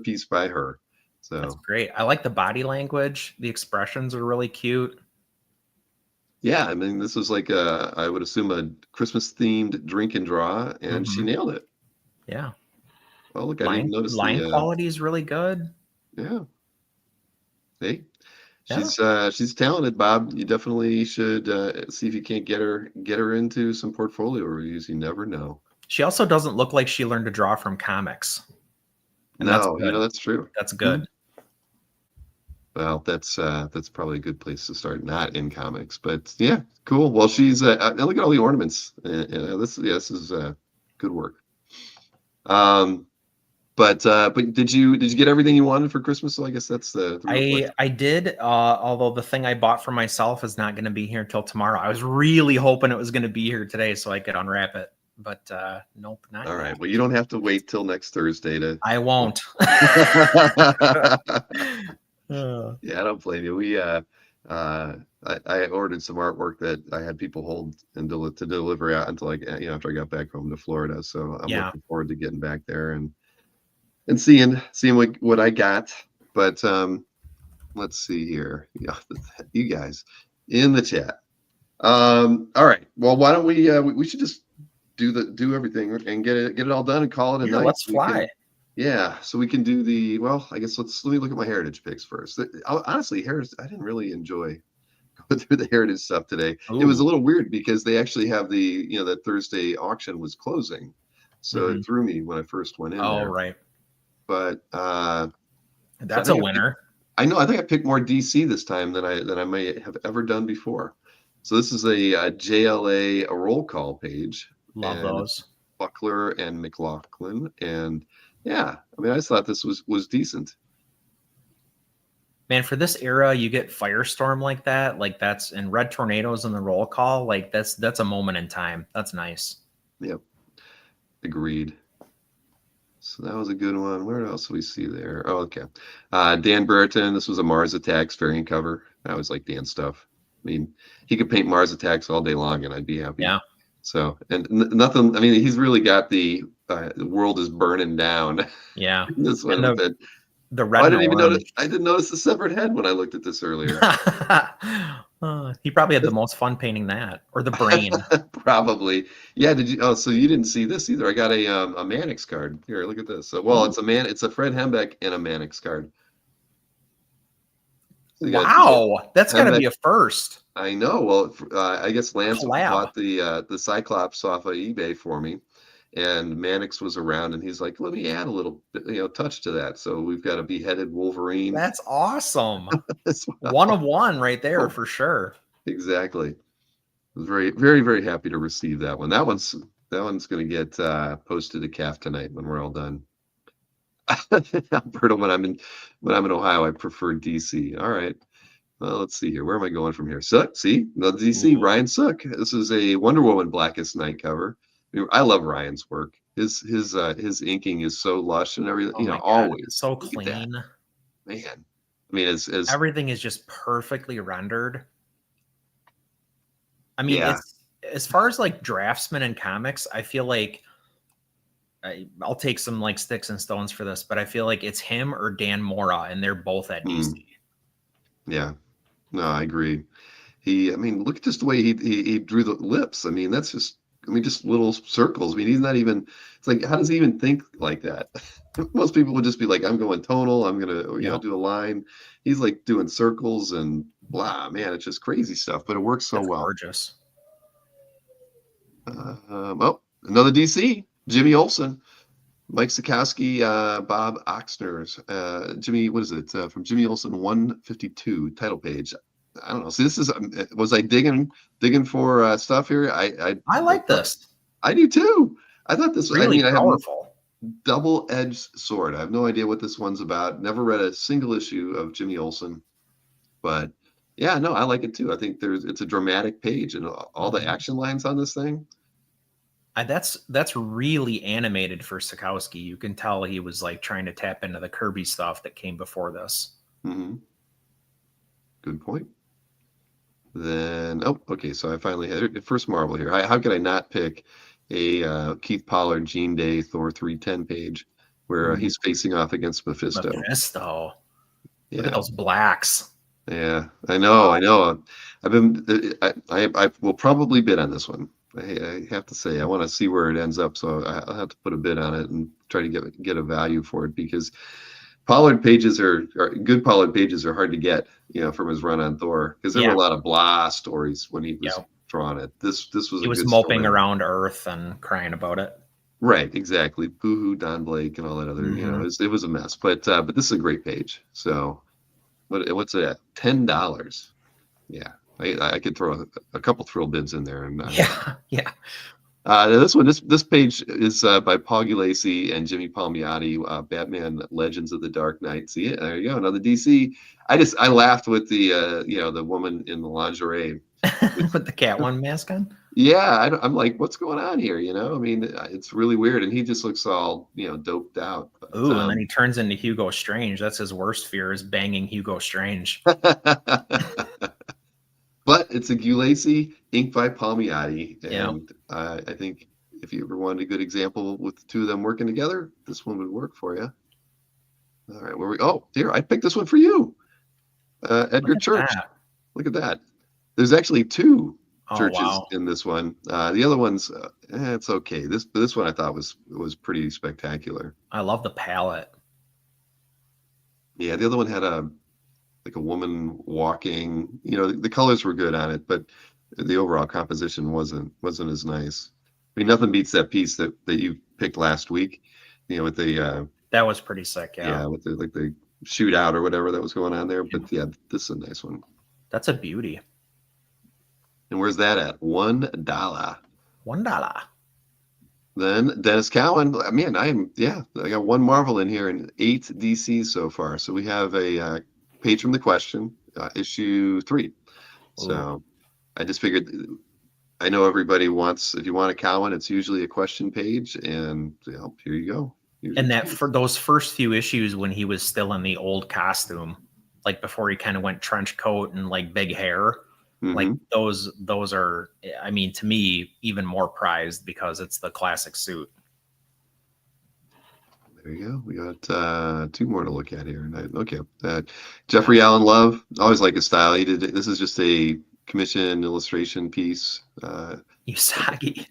piece by her. So that's great. I like the body language. The expressions are really cute. Yeah, I mean, this was like I would assume a Christmas themed drink and draw, and she nailed it. Yeah. Well, look, I didn't notice line quality is really good. Yeah. Hey. She's talented, Bob. You definitely should see if you can't get her into some portfolio reviews. You never know. She also doesn't look like she learned to draw from comics. And no, that's true. That's good. Well, that's probably a good place to start. Not in comics, but yeah, cool. Well, she's look at all the ornaments. This is good work. But did you get everything you wanted for Christmas? So I guess that's the I did. Although the thing I bought for myself is not going to be here until tomorrow. I was really hoping it was going to be here today so I could unwrap it, but nope, not. All right. Well, you don't have to wait till next Thursday to. I won't. Yeah, I don't blame you. We I ordered some artwork that I had people hold and to deliver out until after I got back home to Florida. So I'm Yeah. looking forward to getting back there and seeing what I got. But let's see here. Yeah, you guys in the chat. All right. Well, why don't we should just do everything and get it all done and call it a Yeah, night. let's fly. Yeah, so we can do I guess let me look at my heritage picks first. Honestly, heritage, I didn't really enjoy going through the heritage stuff today. It was a Ooh. little weird because they actually have that Thursday auction was closing. So it threw me when I first went in Oh, there. right. But That's a winner. I think I picked more DC this time than I may have ever done before. So this is a JLA a roll call page. Love and those. Buckler and McLaughlin, and yeah, I mean, I just thought this was decent. Man, for this era, you get Firestorm like that, that's and Red Tornadoes in the roll call, that's a moment in time. That's nice. Yep, agreed. So that was a good one. Where else do we see there? Oh, okay. Dan Brereton. This was a Mars Attacks variant cover. That was like Dan stuff. I mean, he could paint Mars Attacks all day long, and I'd be happy. Yeah. So and nothing. I mean, he's really got the world is burning down. Yeah. This one And with it. the red. I didn't even notice. I didn't notice the severed head when I looked at this earlier. He probably had the most fun painting that, or the brain. Probably. Yeah. Did you? Oh, so you didn't see this either. I got a Mannix card here. Look at this. So, well, it's a Fred Hembeck and a Mannix card. So Wow, that's got to be a first. I know. Well, I guess Lance Collab. bought the Cyclops off of eBay for me, and Mannix was around, and he's like, "Let me add a little bit, touch to that." So we've got a beheaded Wolverine. That's awesome. As well. One of one right there for sure. Exactly. I was very, very, very happy to receive that one. That one's going to get posted to CAF tonight when we're all done. Alberta, when I'm in Ohio, I prefer DC. All right. Well, let's see here. Where am I going from here? Sook, see? The DC, Ryan Sook. This is a Wonder Woman Blackest Night cover. I love Ryan's work. His inking is so lush and everything. Oh my God, always it's so clean. Man, I mean, as everything is just perfectly rendered. I mean, it's as far as like draftsmen in comics, I feel like I'll take some like sticks and stones for this, but I feel like it's him or Dan Mora, and they're both at DC. Yeah, no, I agree. I mean, look at just the way he drew the lips. I mean, that's just little circles. I mean, he's not even. It's like, how does he even think like that? Most people would just be like, I'm going tonal. I'm gonna do a line. He's like doing circles and blah. Man, it's just crazy stuff, but it works so well. Gorgeous. Oh, another DC. Jimmy Olsen, Mike Sikowski, Bob Oxner's, Jimmy, what is it? From Jimmy Olsen 152 title page. I don't know. See, this is, was I digging for stuff here? I like this. I do too. I thought this was really powerful. Double-edged sword. I have no idea what this one's about. Never read a single issue of Jimmy Olsen, but yeah, no, I like it too. I think it's a dramatic page, and all the action lines on this thing. That's really animated for Sikowski. You can tell he was like trying to tap into the Kirby stuff that came before this. Mm-hmm. Good point. Then, okay. So I finally had it. First Marvel here. How could I not pick a Keith Pollard Jean Day Thor 310 page where he's facing off against Mephisto? Yeah. Look at those blacks. Yeah, I know. I will probably bid on this one. I have to say, I want to see where it ends up, so I'll have to put a bid on it and try to get a value for it, because Pollard pages are good. Pollard pages are hard to get, from his run on Thor, because there were a lot of blah stories when he was drawing it. This was he was moping around Earth and crying about it. Right, exactly. Boohoo, Don Blake, and all that other. It was a mess, but this is a great page. So, what's it at? $10. Yeah. I could throw a couple thrill bids in there, and this page is by Paul Gulacy and Jimmy Palmiotti, Batman Legends of the Dark Knight. See it? There you go, another DC. I laughed with the woman in the lingerie with the Catwoman mask on. Yeah, I'm like, what's going on here? I mean, it's really weird, and he just looks all doped out. Ooh, and then he turns into Hugo Strange. That's his worst fear, is banging Hugo Strange. It's a Gulacy inked by Palmiotti, Yeah. and I think if you ever wanted a good example with the two of them working together, this one would work for you. All right, where we? Oh, here, I picked this one for you, Look Edgar at Church. that. Look at that. There's actually two Oh, churches wow. in this one. The other one's it's okay. This one I thought was pretty spectacular. I love the palette. Yeah, the other one had a woman walking. You know, the colors were good on it, but the overall composition wasn't as nice. I mean, nothing beats that piece that you picked last week. You know, with the That was pretty sick. Yeah. with the shootout or whatever that was going on there. But yeah, this is a nice one. That's a beauty. And where's that at? $1. $1. Then Dennis Cowan. Man, I got one Marvel in here and 8 DCs so far. So we have a page from the question, issue 3. So I just figured, I know everybody wants, if you want a Cowan, it's usually a question page, and here you go. And that for those first few issues when he was still in the old costume, like before he kind of went trench coat and like big hair, like those are, I mean, to me, even more prized because it's the classic suit. There you go. We got 2 more to look at here. Okay. Jeffrey Allen Love, always like his style. He did, this is just a commission illustration piece. Usagi.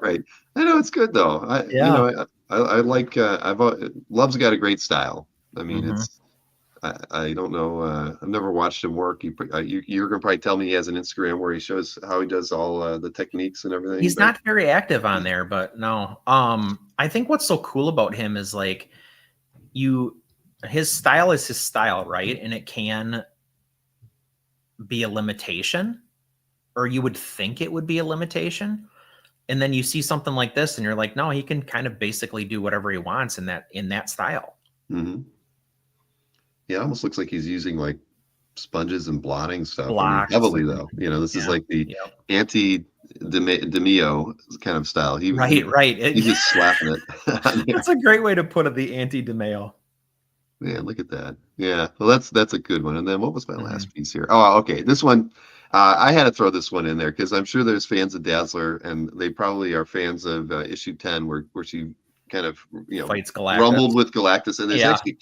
Right. I know it's good though. I like, Love's got a great style. I mean, it's, I don't know. I've never watched him work. You're gonna probably tell me he has an Instagram where he shows how he does all the techniques and everything. He's not very active on there, but no. I think what's so cool about him is like his style is his style, right? And it can be a limitation, or you would think it would be a limitation. And then you see something like this and you're like, no, he can kind of basically do whatever he wants in that style. Mm-hmm. Yeah, it almost looks like he's using like sponges and blotting stuff. Blocks, heavily though. This is like the anti DeMio kind of style. Right. He's just slapping it. That's a great way to put it, the anti DeMeo. Man, look at that. Yeah, well, that's a good one. And then what was my last piece here? Oh, okay. This one, I had to throw this one in there because I'm sure there's fans of Dazzler, and they probably are fans of issue 10, where she kind of fights Galactus. Rumbled with Galactus. And there's actually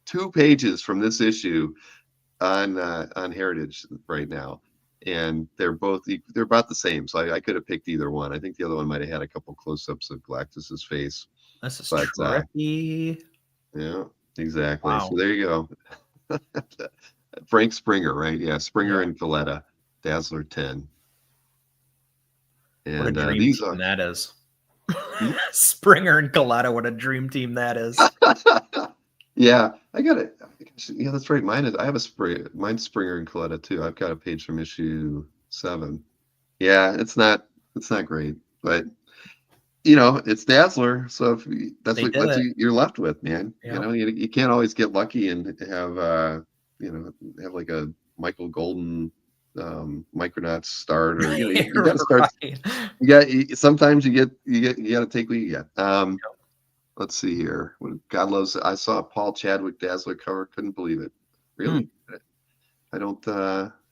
two pages from this issue on Heritage right now, and they're about the same. So I could have picked either one. I think the other one might have had a couple close-ups of Galactus's face. This is tricky. Yeah, exactly. Wow. So there you go. Frank Springer, right? Yeah, Springer and Coletta, Dazzler 10. And what a dream these team that is. Springer and Coletta, what a dream team that is. Yeah, I got it. Yeah, that's right. I have mine's Springer and Coletta too. I've got a page from issue 7. Yeah, it's not great, but it's Dazzler. So if that's what you're left with, man. Yeah. You can't always get lucky and have have like a Michael Golden Micronauts start, or you got to start. Right. Sometimes you got to take what you get. Let's see here. God loves it. I saw a Paul Chadwick Dazzler cover. Couldn't believe it. Really? I don't.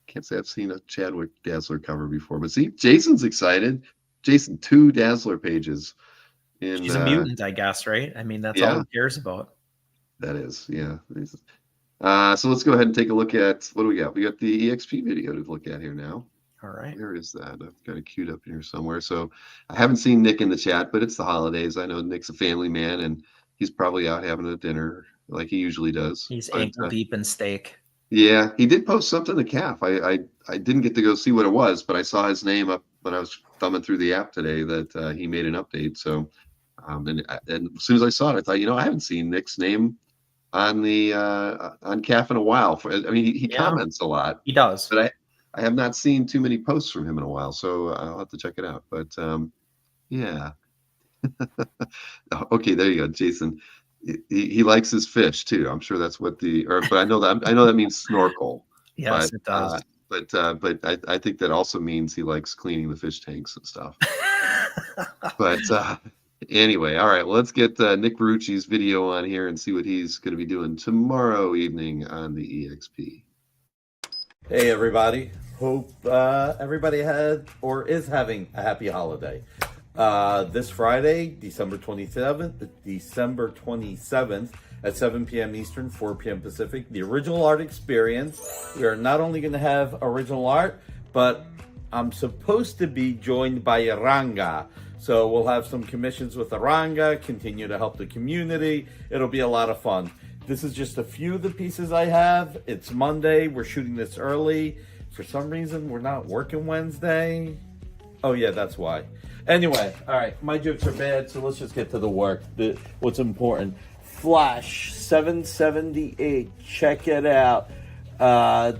Can't say I've seen a Chadwick Dazzler cover before. But see, Jason's excited. Jason, 2 Dazzler pages. She's a mutant, I guess, right? I mean, that's all he cares about. That is, yeah. So let's go ahead and take a look at what do we got. We got the EXP video to look at here now. All right. Where is that? I've got it queued up here somewhere. So I haven't seen Nick in the chat, but it's the holidays. I know Nick's a family man, and he's probably out having a dinner like he usually does. He's ankle deep in steak. Yeah, he did post something to Calf. I didn't get to go see what it was, but I saw his name up when I was thumbing through the app today that he made an update. So, and as soon as I saw it, I thought, I haven't seen Nick's name on the on Calf in a while. He comments a lot. He does, but I have not seen too many posts from him in a while, so I'll have to check it out. But yeah. Okay, there you go, Jason. He likes his fish too. I'm sure that's what but I know that means snorkel. Yes, it does. But I think that also means he likes cleaning the fish tanks and stuff. But anyway, all right. Well, let's get Nick Verrucci's video on here and see what he's going to be doing tomorrow evening on the EXP. Hey everybody. Hope everybody had or is having a happy holiday. This Friday, December 27th at 7 p.m. Eastern, 4 p.m. Pacific, the Original Art Experience. We are not only going to have original art, but I'm supposed to be joined by Aranga. So we'll have some commissions with Aranga, continue to help the community. It'll be a lot of fun. This is just a few of the pieces I have. It's Monday. We're shooting this early. For some reason, we're not working Wednesday. Oh, yeah, that's why. Anyway, all right, my jokes are bad, so let's just get to the work. What's important. Flash 778. Check it out. I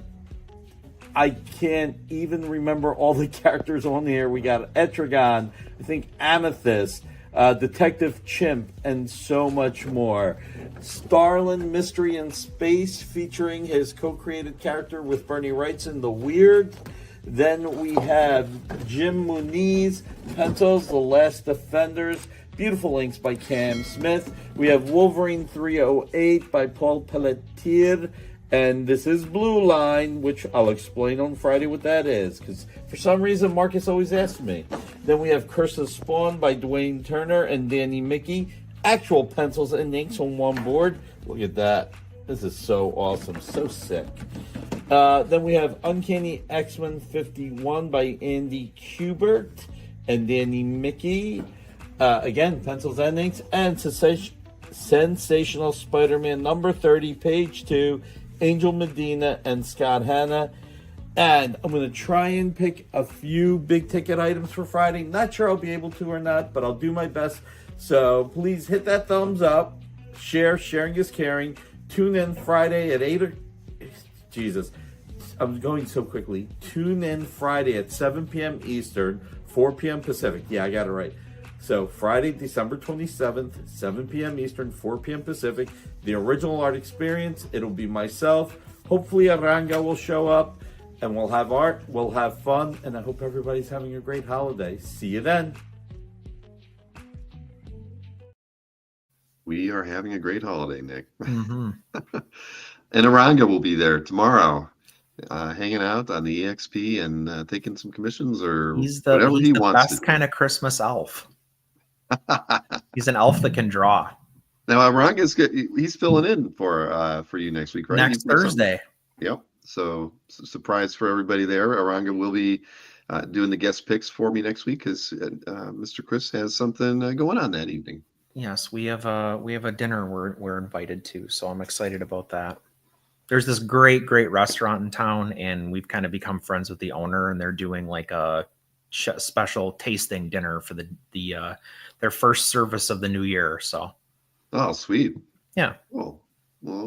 can't even remember all the characters on here. We got Etrigan, I think Amethyst, Detective Chimp, and so much more. Starlin Mystery in Space, featuring his co-created character with Bernie Wrightson, The Weird. Then we have Jim Muniz, Pencils, The Last Defenders, beautiful inks by Cam Smith. We have Wolverine 308 by Paul Pelletier. And this is Blue Line, which I'll explain on Friday what that is, because for some reason Marcus always asks me. Then we have Curse of Spawn by Dwayne Turner and Danny Mickey. Actual pencils and inks on one board. Look at that. This is so awesome. So sick. Then we have Uncanny X-Men 51 by Andy Kubert and Danny Mickey. Again, pencils and inks. And Sensational Spider-Man number 30, page 2, Angel Medina and Scott Hanna. And I'm going to try and pick a few big ticket items for Friday. Not sure I'll be able to or not, but I'll do my best. So please hit that thumbs up. Sharing is caring. Tune in Friday at 8 or... Jesus, I'm going so quickly. Tune in Friday at 7 p.m. Eastern, 4 p.m. Pacific. Yeah, I got it right. So Friday, December 27th, 7 p.m. Eastern, 4 p.m. Pacific, the Original Art Experience. It'll be myself. Hopefully Aranga will show up, and we'll have art, we'll have fun, and I hope everybody's having a great holiday. See you then. We are having a great holiday, Nick. Mm-hmm. And Aranga will be there tomorrow, hanging out on the EXP and taking some commissions or whatever he wants to do. Best kind of Christmas elf. He's an elf that can draw. Now Aranga's good. He's filling in for you next week, right? Next Thursday. Yep. So surprise for everybody there. Aranga will be doing the guest picks for me next week because Mr. Chris has something going on that evening. Yes, we have a dinner we're invited to, so I'm excited about that. There's this great restaurant in town, and we've kind of become friends with the owner, and they're doing like a special tasting dinner for their first service of the new year. So, oh, sweet. Yeah. Well,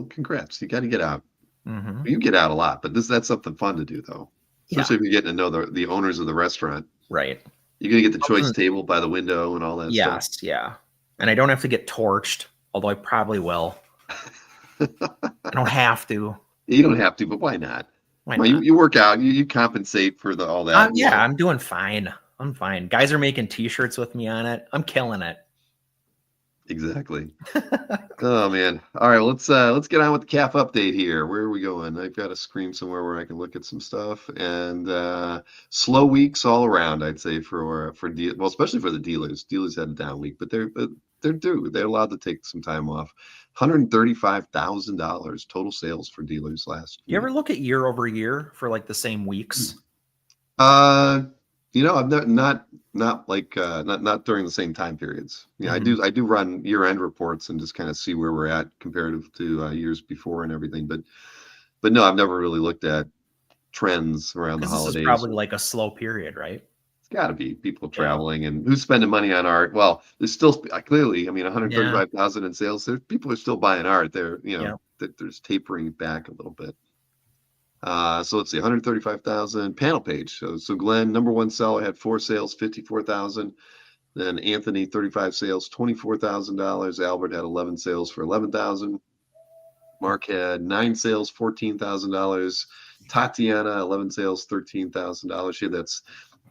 congrats. You got to get out. Mm-hmm. You get out a lot, but that's something fun to do, though. Especially if you're getting to know the owners of the restaurant. Right. You're gonna get the choice table by the window and all that stuff. Yes, yeah. And I don't have to get torched, although I probably will. I don't have to. You don't have to, but why not? Why not? You work out. You compensate for all that. Yeah, I'm doing fine. I'm fine. Guys are making T-shirts with me on it. I'm killing it. Exactly. Oh man. All right, let's get on with the CAF update here. Where are we going? I've got a screen somewhere where I can look at some stuff. And slow weeks all around, I'd say for especially for the dealers. Dealers had a down week, but they're due. They're allowed to take some time off. $135,000 total sales for dealers last week. You ever look at year over year for like the same weeks? I've not during the same time periods. Yeah, Mm-hmm. I do run year-end reports and just kind of see where we're at comparative to years before and everything. But no, I've never really looked at trends around the holidays. This is probably like a slow period, right? It's got to be people traveling and who's spending money on art. Well, there's still clearly, 135,000 in sales. People are still buying art. There's tapering back a little bit. So let's see, 135,000 panel page. So Glenn, number one seller, had 4 sales, 54,000. Then Anthony, 35 sales, $24,000. Albert had 11 sales for 11,000. Mark had 9 sales, $14,000. Tatiana, 11 sales, $13,000.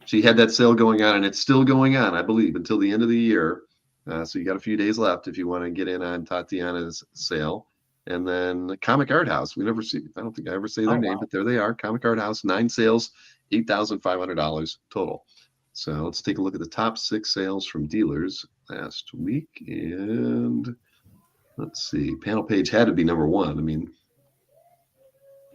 She had that sale going on, and it's still going on, I believe, until the end of the year. So you got a few days left if you want to get in on Tatiana's sale. And then Comic Art House. I don't think I ever say their name, wow. but there they are. Comic Art House, 9 sales, $8,500 total. So let's take a look at the top 6 sales from dealers last week. And let's see, panel page had to be number 1. I mean,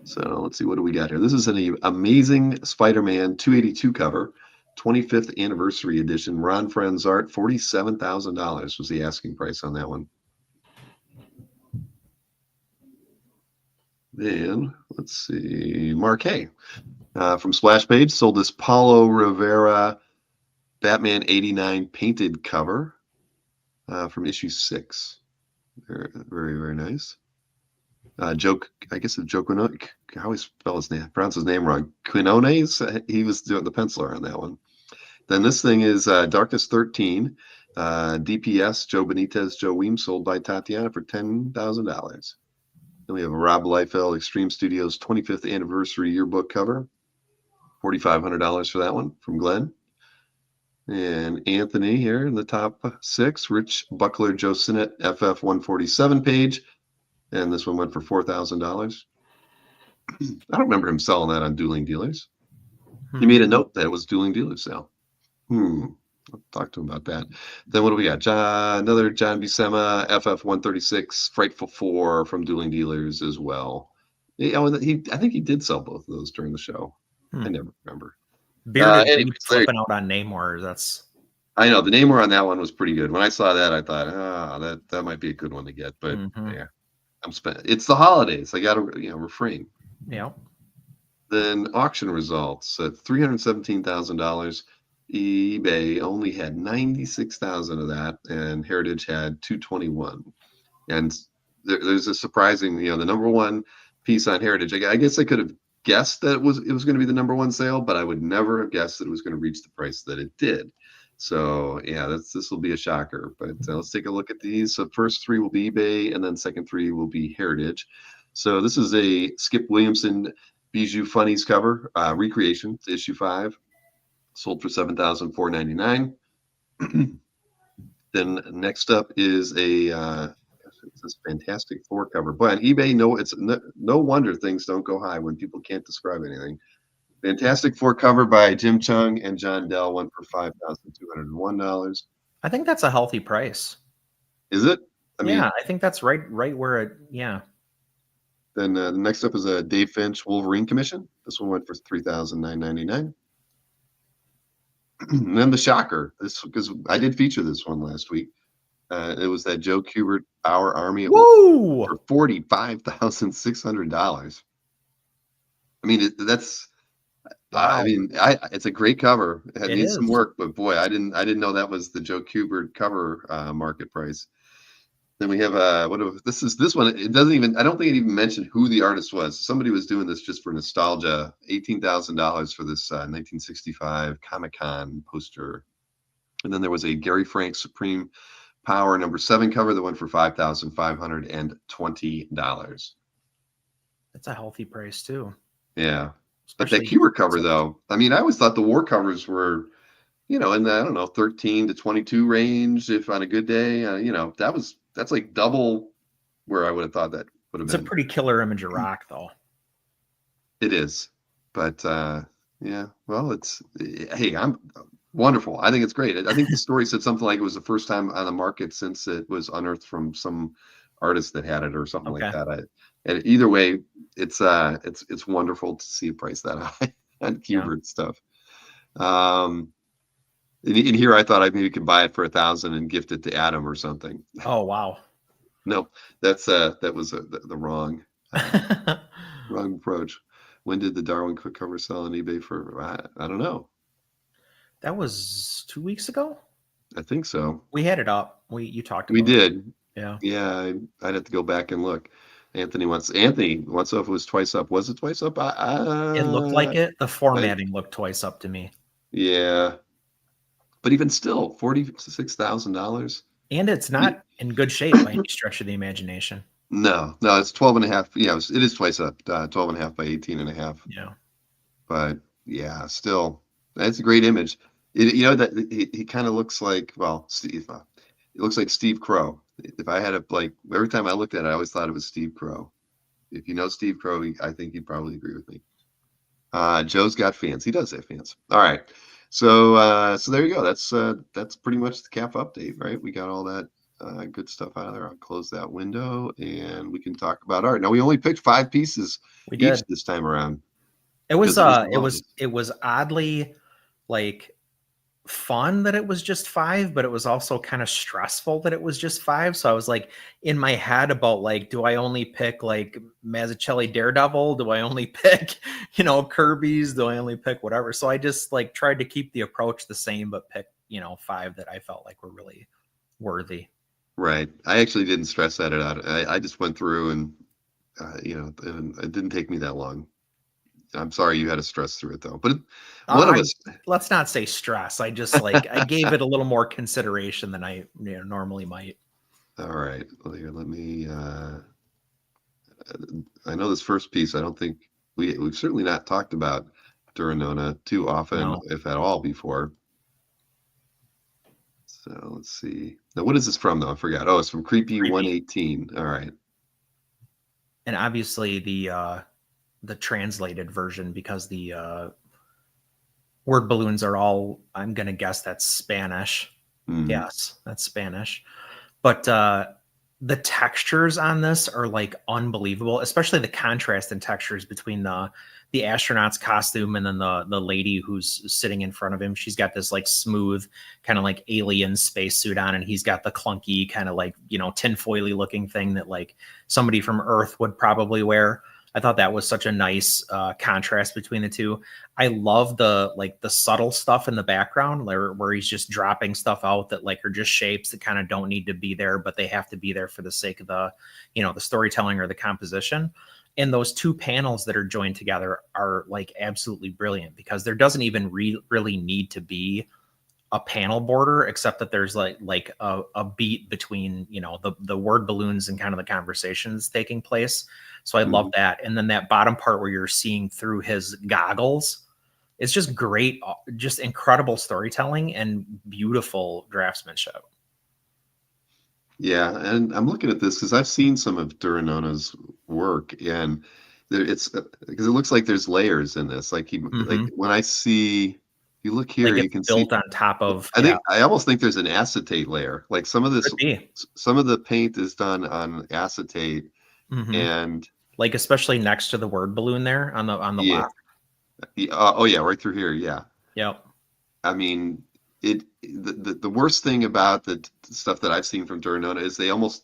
so let's see, what do we got here? This is an Amazing Spider-Man 282 cover, 25th anniversary edition. Ron Friends art, $47,000 was the asking price on that one. Then let's see, Marquet from Splash Page sold this Paulo Rivera Batman 89 painted cover from issue 6. Very, very, very nice. Joke, I guess it's Joke. I always spell his name, pronounce his name wrong. Quinones. He was doing the penciler on that one. Then this thing is Darkness 13, DPS Joe Benitez, Joe Weems, sold by Tatiana for $10,000. Then we have a Rob Liefeld Extreme Studios 25th anniversary yearbook cover, $4,500 for that one from Glenn. And Anthony here in the top 6, Rich Buckler, Joe Sinnott, FF 147 page. And this one went for $4,000. I don't remember him selling that on Dueling Dealers. He made a note that it was Dueling Dealers sale. I'll talk to him about that. Then what do we got? Another John Buscema, FF 136, Frightful 4 from Dueling Dealers as well. I think he did sell both of those during the show. I never remember. Bearded flipping out on Namor. I know the Namor on that one was pretty good. When I saw that, I thought, that might be a good one to get. But yeah, it's the holidays. I got to refrain. Yeah. Then auction results at $317,000. eBay only had 96,000 of that, and Heritage had 221. And there's a surprising, the number one piece on Heritage. I guess I could have guessed that it was going to be the number one sale, but I would never have guessed that it was going to reach the price that it did. So yeah, this will be a shocker. But let's take a look at these. So first 3 will be eBay, and then second 3 will be Heritage. So this is a Skip Williamson Bijou Funnies cover, recreation, issue 5. Sold for $7,499. Then next up is it's this Fantastic Four cover. But on eBay, it's no wonder things don't go high when people can't describe anything. Fantastic Four cover by Jim Chung and John Dell went for $5,201. I think that's a healthy price. Is it? I think that's right where it. Yeah. Then the next up is a Dave Finch Wolverine commission. This one went for $3,999. And then the shocker, because I did feature this one last week. It was that Joe Kubert Our Army for $45,600. I mean, that's. Wow. I mean, it's a great cover. It needs some work, but boy, I didn't know that was the Joe Kubert cover market price. Then we have this one. It doesn't even. I don't think it even mentioned who the artist was. Somebody was doing this just for nostalgia. $18,000 for this 1965 Comic-Con poster. And then there was a Gary Frank Supreme Power #7 cover that went for $5,520. That's a healthy price too. Yeah, but that Kubert cover though. I mean, I always thought the war covers were, in the 13 to 22 range. If on a good day, that's like double where I would have thought that would have been. It's a pretty killer image of rock, though. It is, but yeah. Well, I'm wonderful. I think it's great. I think the story said something like it was the first time on the market since it was unearthed from some artist that had it or something like that. And either way, it's wonderful to see a price that high on Kubert stuff. In here, I thought I maybe could buy it for $1,000 and gift it to Adam or something. Oh wow! No, that was the wrong approach. When did the Darwin Cook cover sell on eBay for? I don't know. That was 2 weeks ago. I think so. We had it up. You talked about. We did. Yeah. Yeah, I'd have to go back and look. Anthony wants to know if it was twice up. Was it twice up? It looked like it. The formatting looked twice up to me. Yeah. But even still, $46,000. And it's not in good shape by any stretch of the imagination. No, it's 12.5. Yeah, it is twice up, 12.5 by 18.5. Yeah. But yeah, still, that's a great image. That he kind of looks like, well, Steve, It looks like Steve Crow. If I had a like every time I looked at it, I always thought it was Steve Crow. If you know Steve Crow, I think he'd probably agree with me. Joe's got fans. He does have fans. All right. So there you go. That's pretty much the CAF update, right? We got all that good stuff out of there. I'll close that window and we can talk about art. Now we only picked 5 pieces We each did. this time around. It was because it was oddly like fun that it was just 5, but it was also kind of stressful that it was just 5. So I was like in my head about like, do I only pick like Mazzucchelli Daredevil? Do I only pick, Kirby's? Do I only pick whatever? So I just like tried to keep the approach the same, but pick, 5 that I felt like were really worthy. Right. I actually didn't stress that out. I just went through and, and it didn't take me that long. I'm sorry you had to stress through it though. But one of us. Let's not say stress. I just like I gave it a little more consideration than I normally might. All right. Well, here, let me. I know this first piece. I don't think we've certainly not talked about Duranona too often, if at all, before. So let's see. Now, what is this from, though? I forgot. Oh, it's from Creepy 118. All right. And obviously the translated version, because the word balloons are all, I'm going to guess that's Spanish. Mm-hmm. Yes, that's Spanish. But the textures on this are like unbelievable, especially the contrast in textures between the astronaut's costume and then the lady who's sitting in front of him. She's got this like smooth kind of like alien spacesuit on, and he's got the clunky kind of like, tinfoily looking thing that like somebody from Earth would probably wear. I thought that was such a nice contrast between the two. I love the subtle stuff in the background where he's just dropping stuff out that like are just shapes that kind of don't need to be there, but they have to be there for the sake of the, the storytelling or the composition. And those 2 panels that are joined together are like absolutely brilliant, because there doesn't even really need to be a panel border, except that there's like a beat between, the word balloons and kind of the conversations taking place. So I love that. And then that bottom part where you're seeing through his goggles, it's just great, just incredible storytelling and beautiful draftsmanship. Yeah, and I'm looking at this because I've seen some of Duranona's work, and it's because it looks like there's layers in this. Like like when I see, you look here, like you can built see on top of. I almost think there's an acetate layer. Like some of the paint is done on acetate, and like especially next to the word balloon there on the left. Oh yeah, right through here. Yeah. Yep. I mean, the worst thing about the stuff that I've seen from Duranona is they almost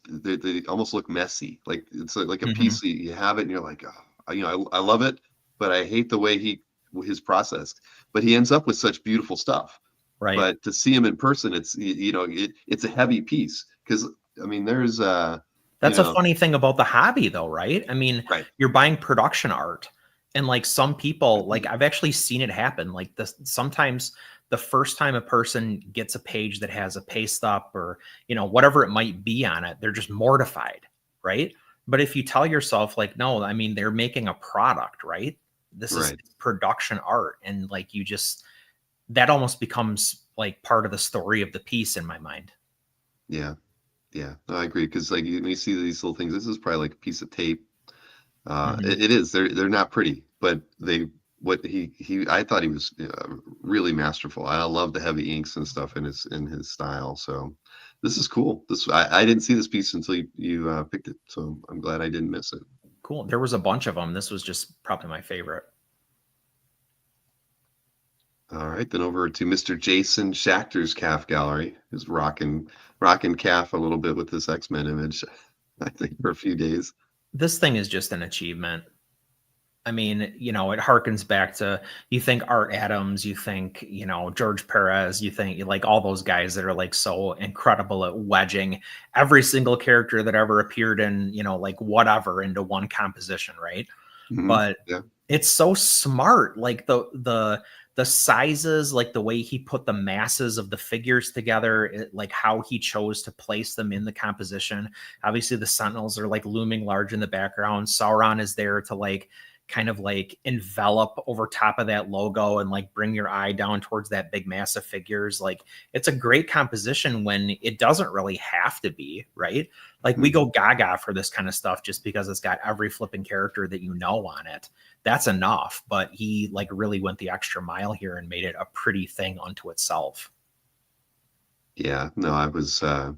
look messy. Like it's like a piece you have it and you're like, oh, I love it, but I hate the way his process. But he ends up with such beautiful stuff. Right. But to see him in person, it's it's a heavy piece, because I mean there's that's a funny thing about the hobby though, right? I mean, you're buying production art, and like some people, like I've actually seen it happen. Like sometimes the first time a person gets a page that has a paste up or, whatever it might be on it, they're just mortified, right? But if you tell yourself like, no, I mean, they're making a product, right? This is production art. And like, that almost becomes like part of the story of the piece in my mind. Yeah. Yeah, no, I agree. Because like when you see these little things, this is probably like a piece of tape. It is. They're not pretty, but I thought he was really masterful. I love the heavy inks and stuff in his style. So this is cool. I didn't see this piece until you picked it, so I'm glad I didn't miss it. Cool. There was a bunch of them. This was just probably my favorite. All right, then over to Mr. Jason Schachter's CAF gallery. Who's rocking CAF a little bit with this X-Men image, I think, for a few days. This thing is just an achievement. I mean, it harkens back to, you think Art Adams, you think, George Perez, you think like all those guys that are like so incredible at wedging every single character that ever appeared in, like whatever into one composition, right? But it's so smart. Like the sizes, like the way he put the masses of the figures together, like how he chose to place them in the composition. Obviously the Sentinels are like looming large in the background. Sauron is there to like kind of like envelop over top of that logo and like bring your eye down towards that big massive figures. Like it's a great composition when it doesn't really have to be, right? Like we go gaga for this kind of stuff just because it's got every flipping character that you know on it. That's enough. But he like really went the extra mile here and made it a pretty thing unto itself. Yeah, no, I was. I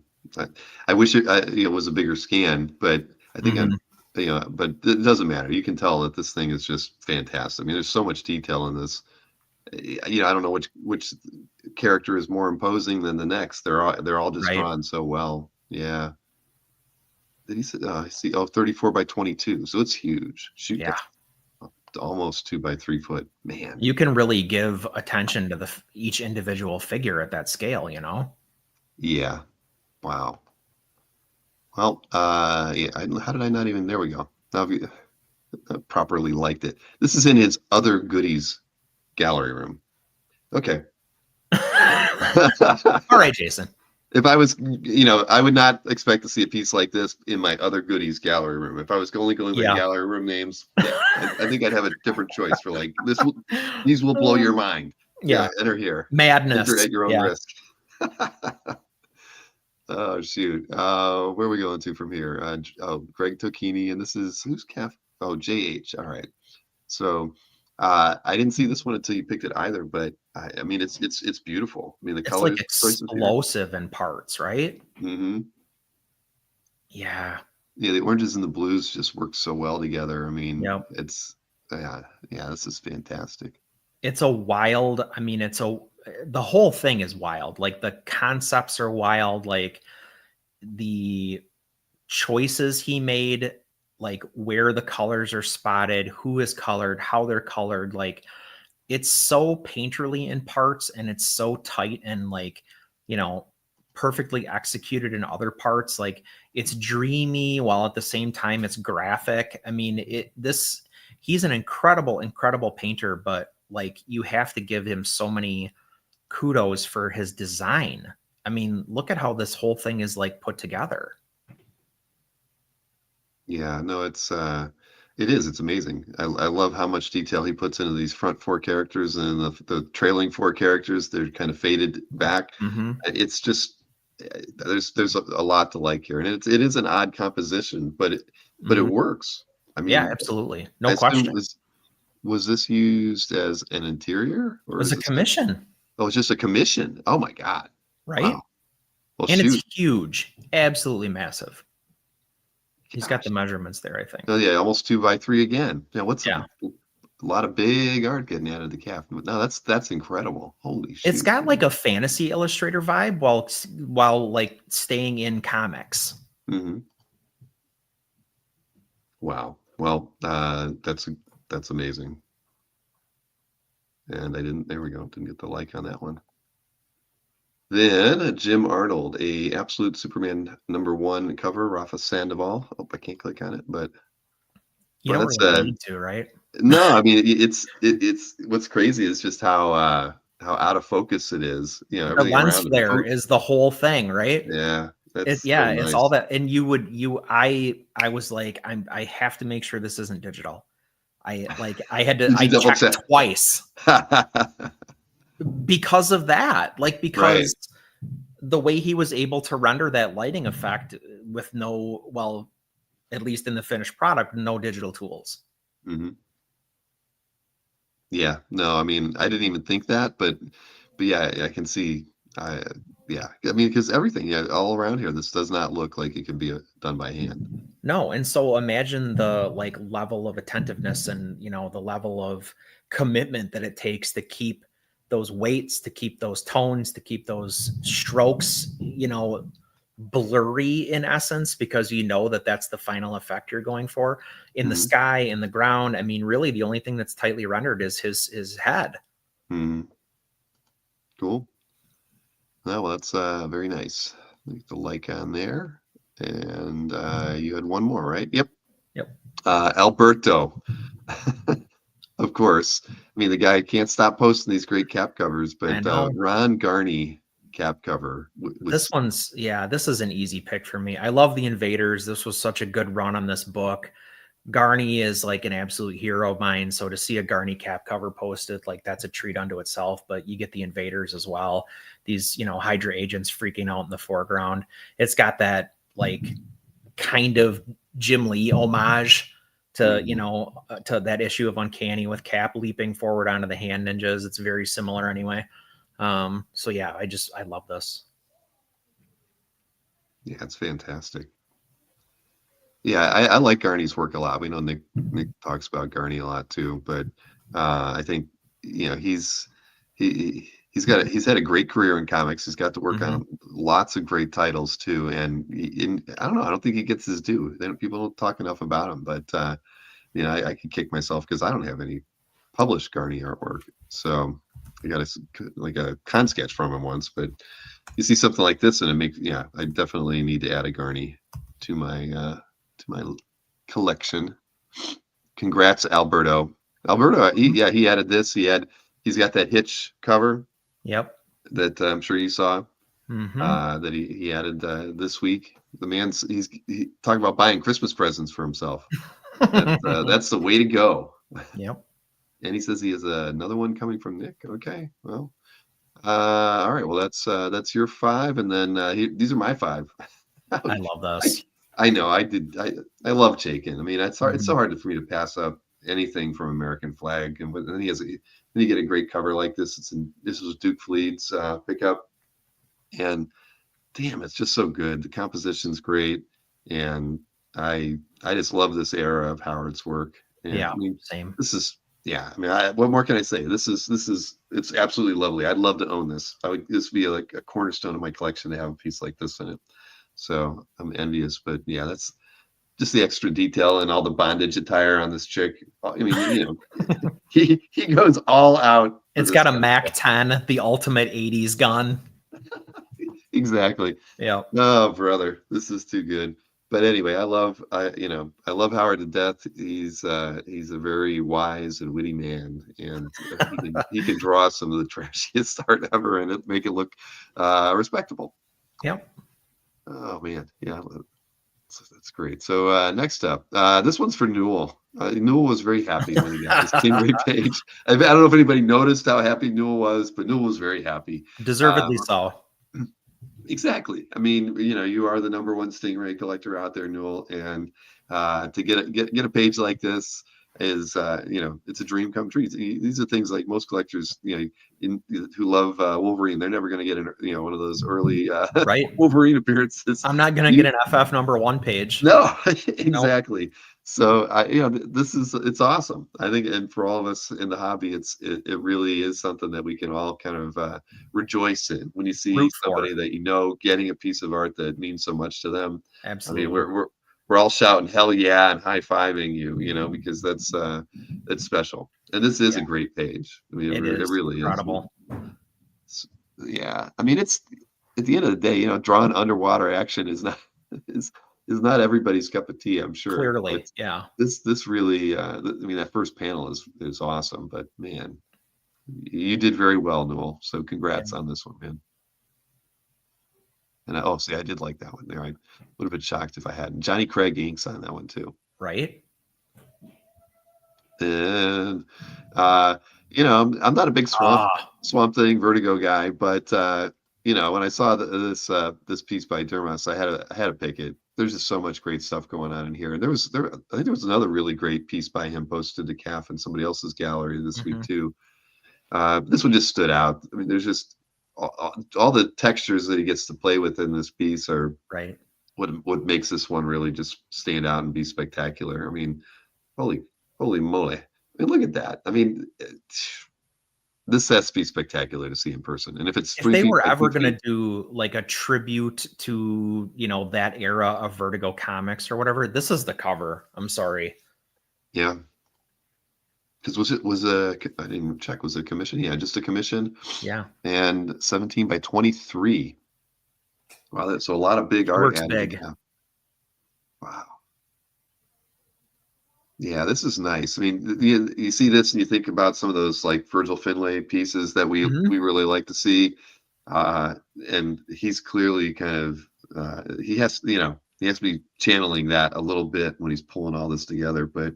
wish it was a bigger scan, but I think but it doesn't matter. You can tell that this thing is just fantastic. I mean, there's so much detail in this. I don't know which character is more imposing than the next. They're all just drawn so well. Yeah. Did he say? I see. 34 by 22. So it's huge. Shoot, yeah, almost 2 by 3 foot. Man, you can really give attention to each individual figure at that scale. Yeah. Wow. Well, yeah. How did I not even? There we go. Now I properly liked it. This is in his other goodies gallery room. Okay. All right, Jason. If I was, I would not expect to see a piece like this in my other goodies gallery room. If I was only going by gallery room names, I think I'd have a different choice for like this. These will blow your mind. Yeah. Enter here. Madness. Enter at your own risk. Oh shoot. Where are we going to from here? Greg Tocchini, and this is who's Caf? Oh, JH. All right. So I didn't see this one until you picked it either, but I mean it's beautiful. I mean the colors, like explosive in parts, right? Mm-hmm. Yeah. Yeah, the oranges and the blues just work so well together. I mean, it's this is fantastic. It's a wild, I mean, the whole thing is wild. Like the concepts are wild, like the choices he made, like where the colors are spotted, who is colored, how they're colored. Like it's so painterly in parts and it's so tight and like, perfectly executed in other parts. Like it's dreamy while at the same time it's graphic. I mean, he's an incredible painter, but like you have to give him so many kudos for his design. I mean, look at how this whole thing is like put together. Yeah, no, it's amazing. I love how much detail he puts into these front 4 characters and the trailing 4 characters. They're kind of faded back. It's just there's a lot to like here, and it is an odd composition, but it works. I mean, yeah, absolutely, no question. Was this used as an interior, or it was a commission? Oh, it's just a commission. Oh my God! Right, wow. Well, and it's huge, absolutely massive. He's got the measurements there, I think. Oh yeah, almost 2 by 3 again. Yeah, a lot of big art getting out of the calf. No, that's incredible. Holy shit! It's got like a fantasy illustrator vibe while like staying in comics. Mm-hmm. Wow. Well, that's amazing. And there we go. Didn't get the like on that one. Then Jim Arnold, a Absolute Superman #1 cover, Rafa Sandoval. Oh, I can't click on it, but you don't really need to, right? No, I mean it's what's crazy is just how out of focus it is. The lens flare is the whole thing, right? Yeah. It's nice. all that. And I was like, I have to make sure this isn't digital. I had to I checked twice because of that. Like because the way he was able to render that lighting effect with at least in the finished product, no digital tools. Mm-hmm. Yeah, no, I mean, I didn't even think that, but yeah, I can see. I mean, because everything, all around here, this does not look like it could be done by hand. No, and so imagine the like level of attentiveness and the level of commitment that it takes to keep those weights, to keep those tones, to keep those strokes, blurry in essence, because that's the final effect you're going for in the sky, in the ground. I mean, really the only thing that's tightly rendered is his head. Cool. Well, that's very nice. Leave the like on there. And you had one more, right? Yep. Alberto. Of course. I mean, the guy can't stop posting these great cap covers, but Ron Garney cap cover. This is an easy pick for me. I love the Invaders. This was such a good run on this book. Garney is like an absolute hero of mine. So to see a Garney cap cover posted, like that's a treat unto itself. But you get the invaders as well. These, Hydra agents freaking out in the foreground. It's got that like kind of Jim Lee homage to, to that issue of Uncanny with Cap leaping forward onto the hand ninjas. It's very similar anyway. So yeah, I love this. Yeah, it's fantastic. Yeah, I like Garney's work a lot. We know Nick talks about Garney a lot too, but I think he's had a great career in comics. He's got to work on lots of great titles too, and I don't know. I don't think he gets his due. People don't talk enough about him, but I could kick myself because I don't have any published Garney artwork. So I got a con sketch from him once, but you see something like this, and it makes I definitely need to add a Garney to my collection. Congrats, Alberto. He added this. He's got that Hitch cover. Yep. That I'm sure you saw. That he added this week. The man's he's talking about buying Christmas presents for himself. That's the way to go. Yep. And he says he has another one coming from Nick. Okay, well, all right. Well, that's your 5, and then these are my 5. I love this. I know. I love Chaykin. I mean, it's hard. It's so hard for me to pass up anything from American Flag, and then you get a great cover like this. This was Duke Fleet's pickup, and damn, it's just so good. The composition's great, and I just love this era of Howard's work. And, yeah, I mean, same. This is I mean, what more can I say? It's absolutely lovely. I'd love to own this. This would be like a cornerstone of my collection to have a piece like this in it. So I'm envious, but yeah, that's just the extra detail and all the bondage attire on this chick. I mean, he goes all out. It's got a Mac 10, the ultimate 80s gun. Exactly. Yeah. Oh, brother, this is too good. But anyway, I love Howard to death. He's a very wise and witty man, and he can draw some of the trashiest art ever and make it look respectable. Yep. Oh man, yeah, that's great. So next up, this one's for Newell. Newell was very happy when he got his Stingray page. I don't know if anybody noticed how happy Newell was, but Newell was very happy. Deservedly so. Exactly. I mean, you are the number one Stingray collector out there, Newell, and to get a page like this is it's a dream come true. These are things like most collectors who love Wolverine, they're never going to get one of those early right Wolverine appearances. I'm not going to get an FF #1 page. No, exactly. Nope. So it's awesome, I think, and for all of us in the hobby, it really is something that we can all kind of rejoice in when you see somebody that getting a piece of art that means so much to them. Absolutely. I mean, we're all shouting hell yeah and high-fiving you, because that's special. And this is a great page. I mean, it really incredible. Is. Yeah. I mean, it's at the end of the day, drawing underwater action is not everybody's cup of tea, I'm sure. Clearly, but yeah. This really I mean, that first panel is awesome, but man, you did very well, Newell. So congrats on this one, man. And I did like that one there. I would have been shocked if I hadn't. Johnny Craig inks on that one too. Right. And I'm not a big Swamp Thing Vertigo guy, but when I saw this piece by Dermos, I had to pick it. There's just so much great stuff going on in here. And I think there was another really great piece by him posted to CAF and somebody else's gallery this week too. This one just stood out. I mean, there's just all the textures that he gets to play with in this piece are right. What makes this one really just stand out and be spectacular. I mean, holy moly! I mean, look at that. I mean, this has to be spectacular to see in person. And if they were ever going to do like a tribute to that era of Vertigo comics or whatever, this is the cover. I'm sorry. Yeah. Because I didn't check, was it a commission? Yeah, just a commission. Yeah. And 17 by 23. Wow, so a lot of big art. Works big. Yeah. Wow. Yeah, this is nice. I mean, you see this and you think about some of those like Virgil Finlay pieces that we really like to see. And he's clearly kind of he he has to be channeling that a little bit when he's pulling all this together. But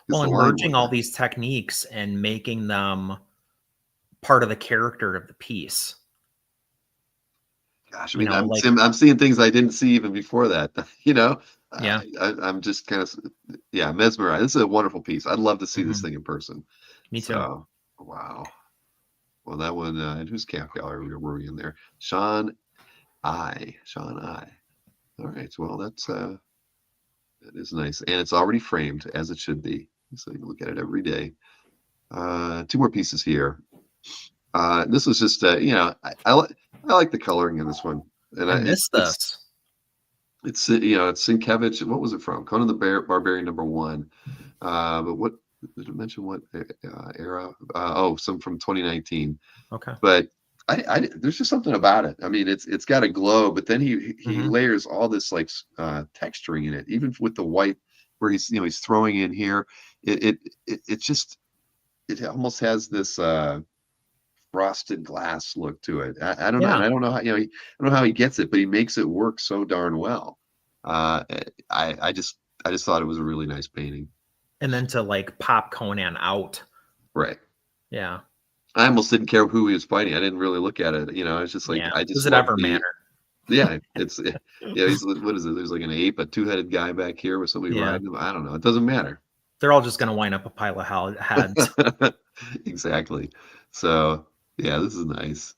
Well, and merging all these techniques and making them part of the character of the piece. Gosh, I mean, I'm seeing things I didn't see even before that. Yeah. I'm just kind of mesmerized. This is a wonderful piece. I'd love to see this thing in person. Me too. So, wow. Well, that one, and whose calf gallery were we in there? Sean I. All right. Well, that is nice, and it's already framed as it should be, so you can look at it every day. 2 more pieces here. This was just, I like the coloring in this one, and I missed this. It's it's Sienkiewicz. What was it from? Conan the Barbarian #1. But what did it mention? What era? Some from 2019. Okay. But I there's just something about it. I mean, it's got a glow, but then he layers all this like texturing in it, even with the white where he's throwing in here. It almost has this frosted glass look to it. I don't know. And I don't know how I don't know how he gets it, but he makes it work so darn well. I just thought it was a really nice painting. And then to like pop Conan out. Right. Yeah. I almost didn't care who he was fighting. I didn't really look at it. It's just like does it ever matter? Yeah, he's what is it? There's like an ape, a 2-headed guy back here with somebody riding him. I don't know. It doesn't matter. They're all just going to wind up a pile of heads. Exactly. So yeah, this is nice.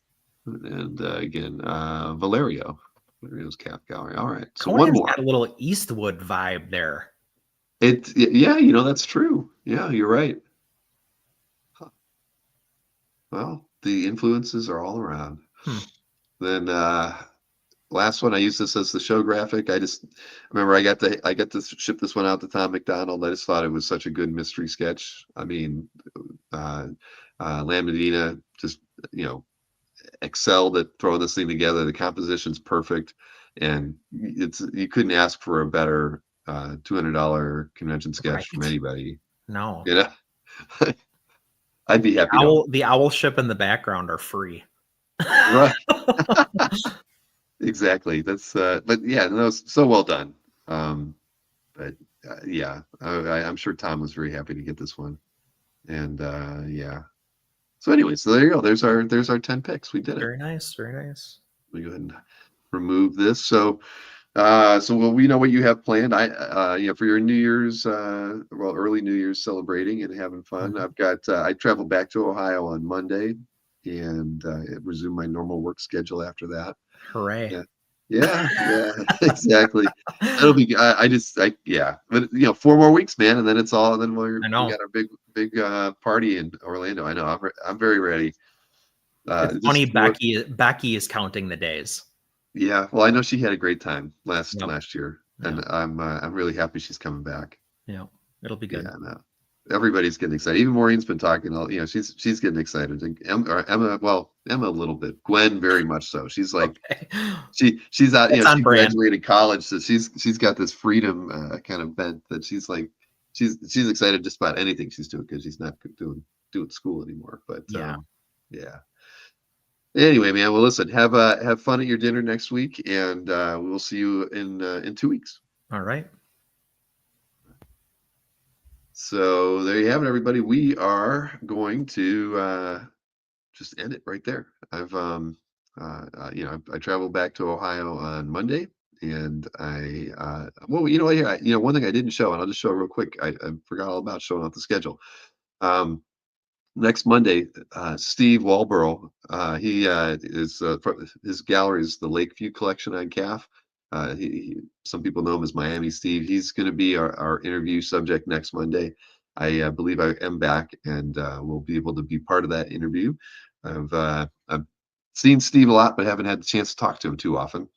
And again, Valerio's calf gallery. All right. So Conan's one more. got a little Eastwood vibe there. That's true. Yeah, you're right. Huh. Well, the influences are all around. Then last one, I used this as the show graphic. I just remember I got to ship this one out to Tom McDonald. I just thought it was such a good mystery sketch. I mean, Lam Medina just excelled at throwing this thing together. The composition's perfect, and you couldn't ask for a better $200 convention sketch from anybody. No. I'd be happy. The owl ship in the background are free. Right. Exactly. That's but yeah, no, so well done. But I'm sure Tom was very happy to get this one. And so anyway, so there you go. There's our 10 picks. We did it. Very nice. Very nice. Let me go ahead and remove this. So we know what you have planned. For your New Year's, early New Year's celebrating and having fun. I've got I traveled back to Ohio on Monday and resume my normal work schedule after that. Hooray! Yeah, exactly. That'll be. But 4 more weeks, man, and then it's all. And then we got our big party in Orlando. I know. I'm very ready. It's funny. Becky is counting the days. Yeah, well, I know she had a great time last year, and I'm really happy she's coming back. Yeah, it'll be good. Yeah, no. Everybody's getting excited. Even Maureen's been talking. She's getting excited. And Emma a little bit. Gwen very much so. She's like, she's out. She graduated college, so she's got this freedom kind of bent that she's like, she's excited just about anything she's doing because she's not doing school anymore. But yeah. Anyway, man. Well, listen. Have fun at your dinner next week, and we'll see you in 2 weeks. All right. So there you have it, everybody. We are going to just end it right there. I've I traveled back to Ohio on Monday, and one thing I didn't show, and I'll just show it real quick. I forgot all about showing off the schedule. Next Monday, Steve Walborough, his gallery is the Lakeview Collection on CAF. Some people know him as Miami Steve. He's going to be our interview subject next Monday. I believe I am back, and we'll be able to be part of that interview. I've seen Steve a lot, but haven't had the chance to talk to him too often.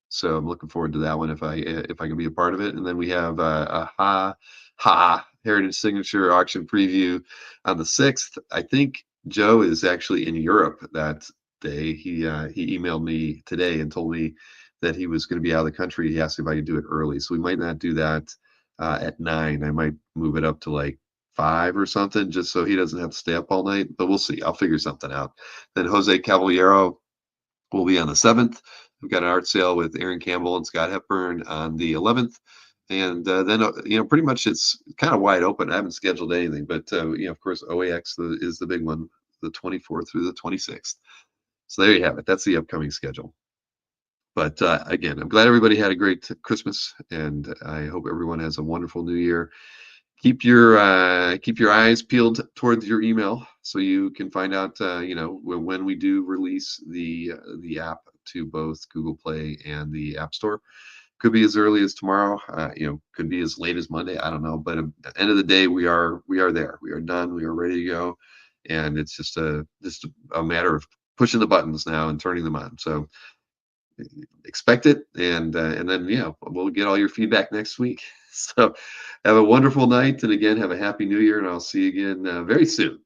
So I'm looking forward to that one if I can be a part of it. And then we have a Heritage Signature Auction preview on the 6th. I think Joe is actually in Europe that day. He emailed me today and told me that he was going to be out of the country. He asked if I could do it early. So we might not do that at 9. I might move it up to like 5 or something, just so he doesn't have to stay up all night. But we'll see. I'll figure something out. Then Jose Caballero will be on the 7th. We've got an art sale with Aaron Campbell and Scott Hepburn on the 11th. And then, pretty much it's kind of wide open. I haven't scheduled anything, but, of course, OAX is the big one, the 24th through the 26th. So there you have it. That's the upcoming schedule. But again, I'm glad everybody had a great Christmas, and I hope everyone has a wonderful New Year. Keep your eyes peeled towards your email so you can find out, when we do release the app to both Google Play and the App Store. Could be as early as tomorrow, could be as late as Monday. I don't know, but at the end of the day, we are there. We are done. We are ready to go, and it's just a matter of pushing the buttons now and turning them on. So expect it, and then we'll get all your feedback next week. So have a wonderful night, and again, have a happy New Year, and I'll see you again very soon.